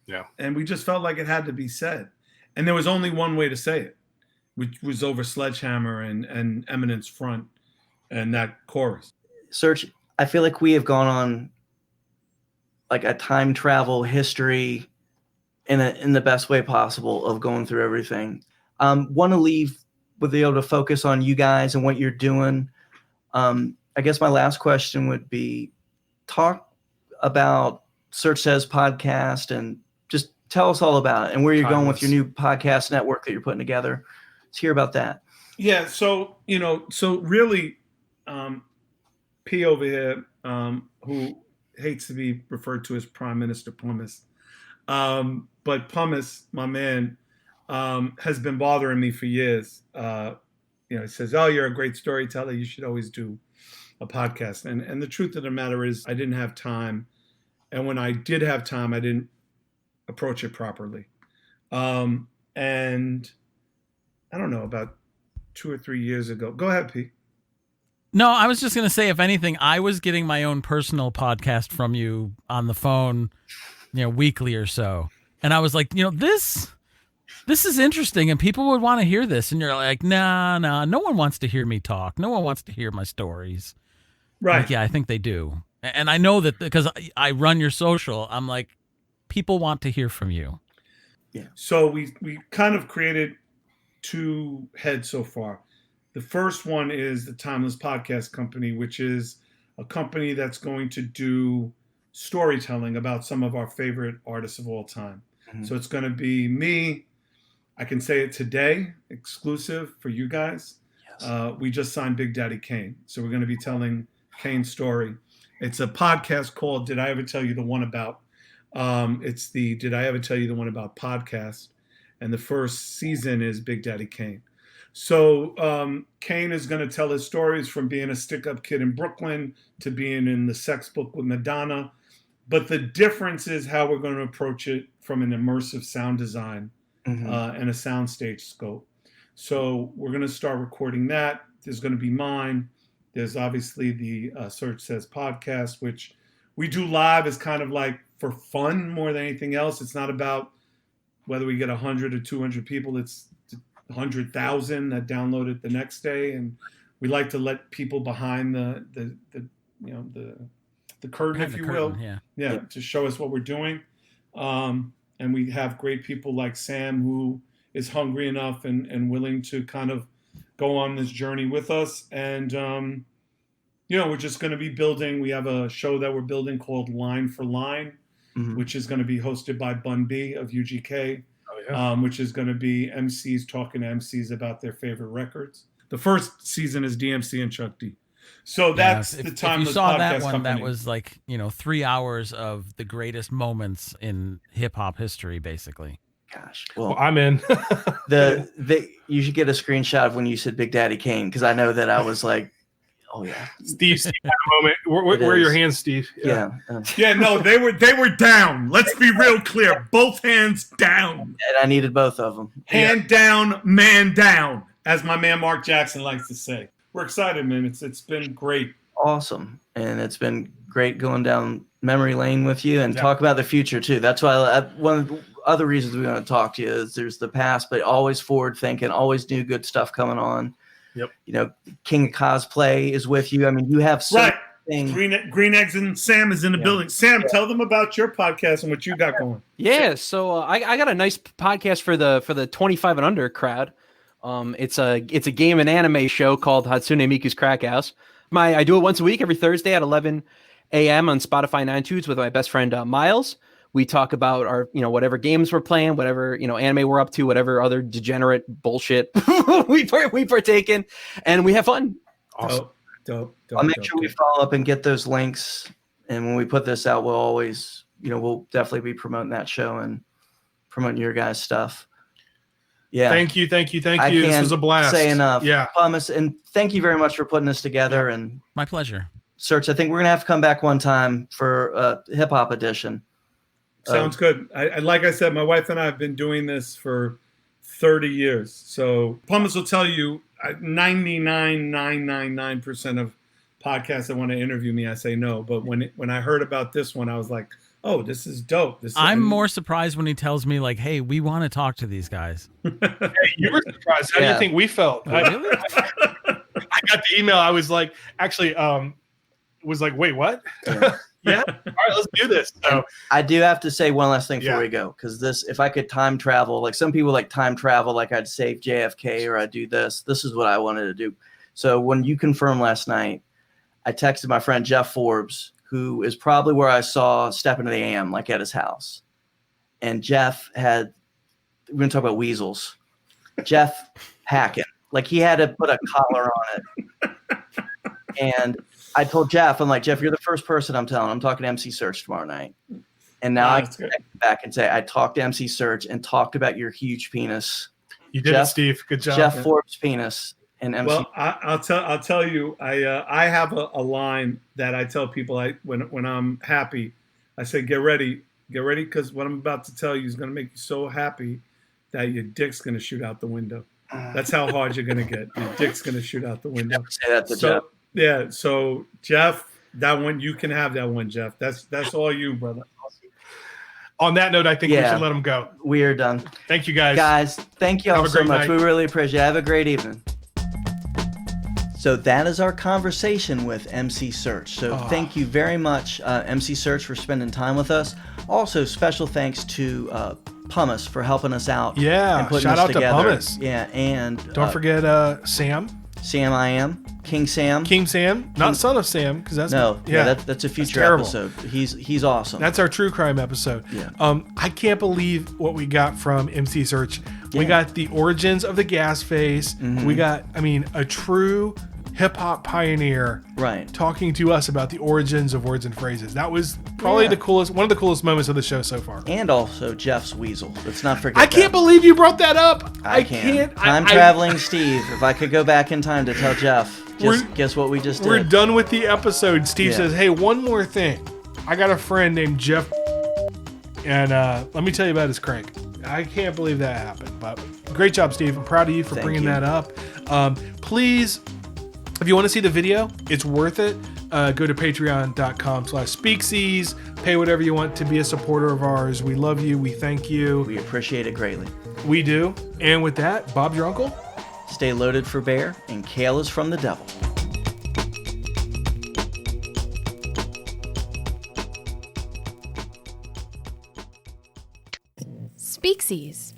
C: Yeah.
F: And we just felt like it had to be said. And there was only one way to say it, which was over Sledgehammer and Eminence Front and that chorus.
B: Serch, I feel like we have gone on like a time travel history in the best way possible of going through everything. Want to leave with be able to focus on you guys and what you're doing. I guess my last question would be, talk about Serch Says podcast and just tell us all about it and where you're going with your new podcast network that you're putting together. Let's hear about that.
F: Yeah. So really, P over here, who hates to be referred to as Prime Minister Pumice, but Pumice, my man, has been bothering me for years. He says, oh, you're a great storyteller. You should always do a podcast. And the truth of the matter is I didn't have time. And when I did have time, I didn't approach it properly. And I don't know, about 2 or 3 years ago. Go ahead, Pete.
H: No, I was just going to say, if anything, I was getting my own personal podcast from you on the phone, weekly or so. And I was like, this is interesting and people would want to hear this. And you're like, nah, no one wants to hear me talk. No one wants to hear my stories.
F: Right.
H: Like, yeah, I think they do. And I know that because I run your social, I'm like, people want to hear from you.
F: Yeah. So we kind of created 2 heads so far. The first one is the Timeless Podcast Company, which is a company that's going to do storytelling about some of our favorite artists of all time. Mm-hmm. So it's going to be me, I can say it today, exclusive for you guys. Yes. We just signed Big Daddy Kane. So we're going to be telling Kane's story. It's a podcast called Did I Ever Tell You the One About? It's the Did I Ever Tell You the One About podcast. And the first season is Big Daddy Kane. So Kane is going to tell his stories from being a stick-up kid in Brooklyn to being in the sex book with Madonna. But the difference is how we're going to approach it from an immersive sound design and a soundstage scope. So we're going to start recording that. There's going to be mine. There's obviously the Serch Says podcast, which we do live as kind of like for fun more than anything else. It's not about whether we get 100 or 200 people. It's 100,000 that download it the next day, and we like to let people behind the curtain, if you will, to show us what we're doing. And we have great people like Sam, who is hungry enough and willing to kind of go on this journey with us. And we're just going to be building. We have a show that we're building called Line for Line, which is going to be hosted by Bun B of UGK. Which is going to be MCs talking to MCs about their favorite records. The first season is DMC and Chuck D. So that's the time.
H: If you saw that one, that was like 3 hours of the greatest moments in hip hop history, basically.
B: Gosh,
C: well I'm in.
B: You should get a screenshot of when you said Big Daddy Kane, because I know that I was like, oh yeah,
C: Steve, that moment. Where are your hands, Steve?
B: Yeah.
F: No, they were down. Let's be real clear. Both hands down.
B: And I needed both of them.
F: Hand down, man down, as my man Mark Jackson likes to say. We're excited, man. It's been great.
B: Awesome. And it's been great going down memory lane with you and talk about the future too. That's why one of the other reasons we want to talk to you is there's the past, but always forward thinking, always new good stuff coming on.
C: Yep.
B: King of Cosplay is with you. I mean, you have so things.
F: Green Eggs and Sam is in the building. Sam, tell them about your podcast and what you got going.
G: Yeah, so I got a nice podcast for the 25 and under crowd. It's a game and anime show called Hatsune Miku's Crack House. I do it once a week, every Thursday at 11 a.m. on Spotify and iTunes with my best friend Miles. We talk about our, whatever games we're playing, whatever, anime we're up to, whatever other degenerate bullshit we partake in, and we have fun.
F: Awesome. Dope.
B: I'll make sure we follow up and get those links. And when we put this out, we'll always, we'll definitely be promoting that show and promoting your guys' stuff. Yeah.
C: Thank you. This was a blast.
B: Say enough.
C: Yeah.
B: Promise. And thank you very much for putting this together. And
H: my pleasure.
B: Serch, I think we're going to have to come back one time for hip hop edition.
F: Sounds good. Like I said, my wife and I have been doing this for 30 years. So Pumice will tell you 99.999% of podcasts that want to interview me, I say no. But when I heard about this one, I was like, oh, this is dope.
H: I'm more surprised when he tells me like, hey, we want to talk to these guys.
C: Hey, you were surprised. How do you think we felt?
H: Oh, really?
C: I got the email. I was like, was like, wait, what? Yeah. All right, let's do this. So
B: I do have to say one last thing before we go, because if I could time travel, like some people like time travel, like I'd save JFK or I'd do this. This is what I wanted to do. So when you confirmed last night, I texted my friend Jeff Forbes, who is probably where I saw Step Into the AM, like at his house. And Jeff we're going to talk about weasels. Jeff hacking. Like he had to put a collar on it. And I told Jeff, I'm like, Jeff, you're the first person I'm telling. I'm talking to MC Serch tomorrow night. And now I can back and say, I talked to MC Serch and talked about your huge penis.
C: You did it, Steve. Good job.
B: Jeff Forbes' penis. And MC.
F: Well, I'll tell you, I have a line that I tell people when I'm happy. I say, get ready, because what I'm about to tell you is going to make you so happy that your dick's going to shoot out the window. That's how hard you're going to get. Your dick's going to shoot out the window.
B: Say that to Jeff.
F: Yeah, so Jeff, that one, you can have that one, Jeff. That's all you, brother.
C: On that note, I think we should let him go.
B: We are done.
C: Thank you, guys.
B: Guys, thank you all so much.
C: Night.
B: We really appreciate it. Have a great evening. So that is our conversation with MC Serch. So thank you very much, MC Serch, for spending time with us. Also, special thanks to Pumice for helping us out.
C: Yeah,
B: and putting
C: shout
B: this
C: out
B: together.
C: to Pumice.
B: Yeah, and
C: don't forget Sam.
B: Sam I Am, King Sam.
C: King Sam, not Son of Sam, because that's
B: that's a future episode. He's awesome.
C: That's our true crime episode.
B: Yeah.
C: I can't believe what we got from MC Serch. We got the origins of the Gasface. We got, a true hip hop pioneer,
B: right,
C: talking to us about the origins of words and phrases. That was probably one of the coolest moments of the show so far.
B: And also Jeff's Weasel. Let's not forget.
C: I can't believe you brought that up. I can't.
B: Time traveling Steve. If I could go back in time to tell Jeff, guess what we just did.
C: We're done with the episode. Steve says, "Hey, one more thing. I got a friend named Jeff, and let me tell you about his crank." I can't believe that happened, but great job, Steve. I'm proud of you for bringing that up. Please, if you want to see the video, it's worth it. Go to patreon.com/speaksies. Pay whatever you want to be a supporter of ours. We love you. We thank you.
B: We appreciate it greatly.
C: We do. And with that, Bob's your uncle.
B: Stay loaded for bear, and kale is from the devil.
I: Speaksies.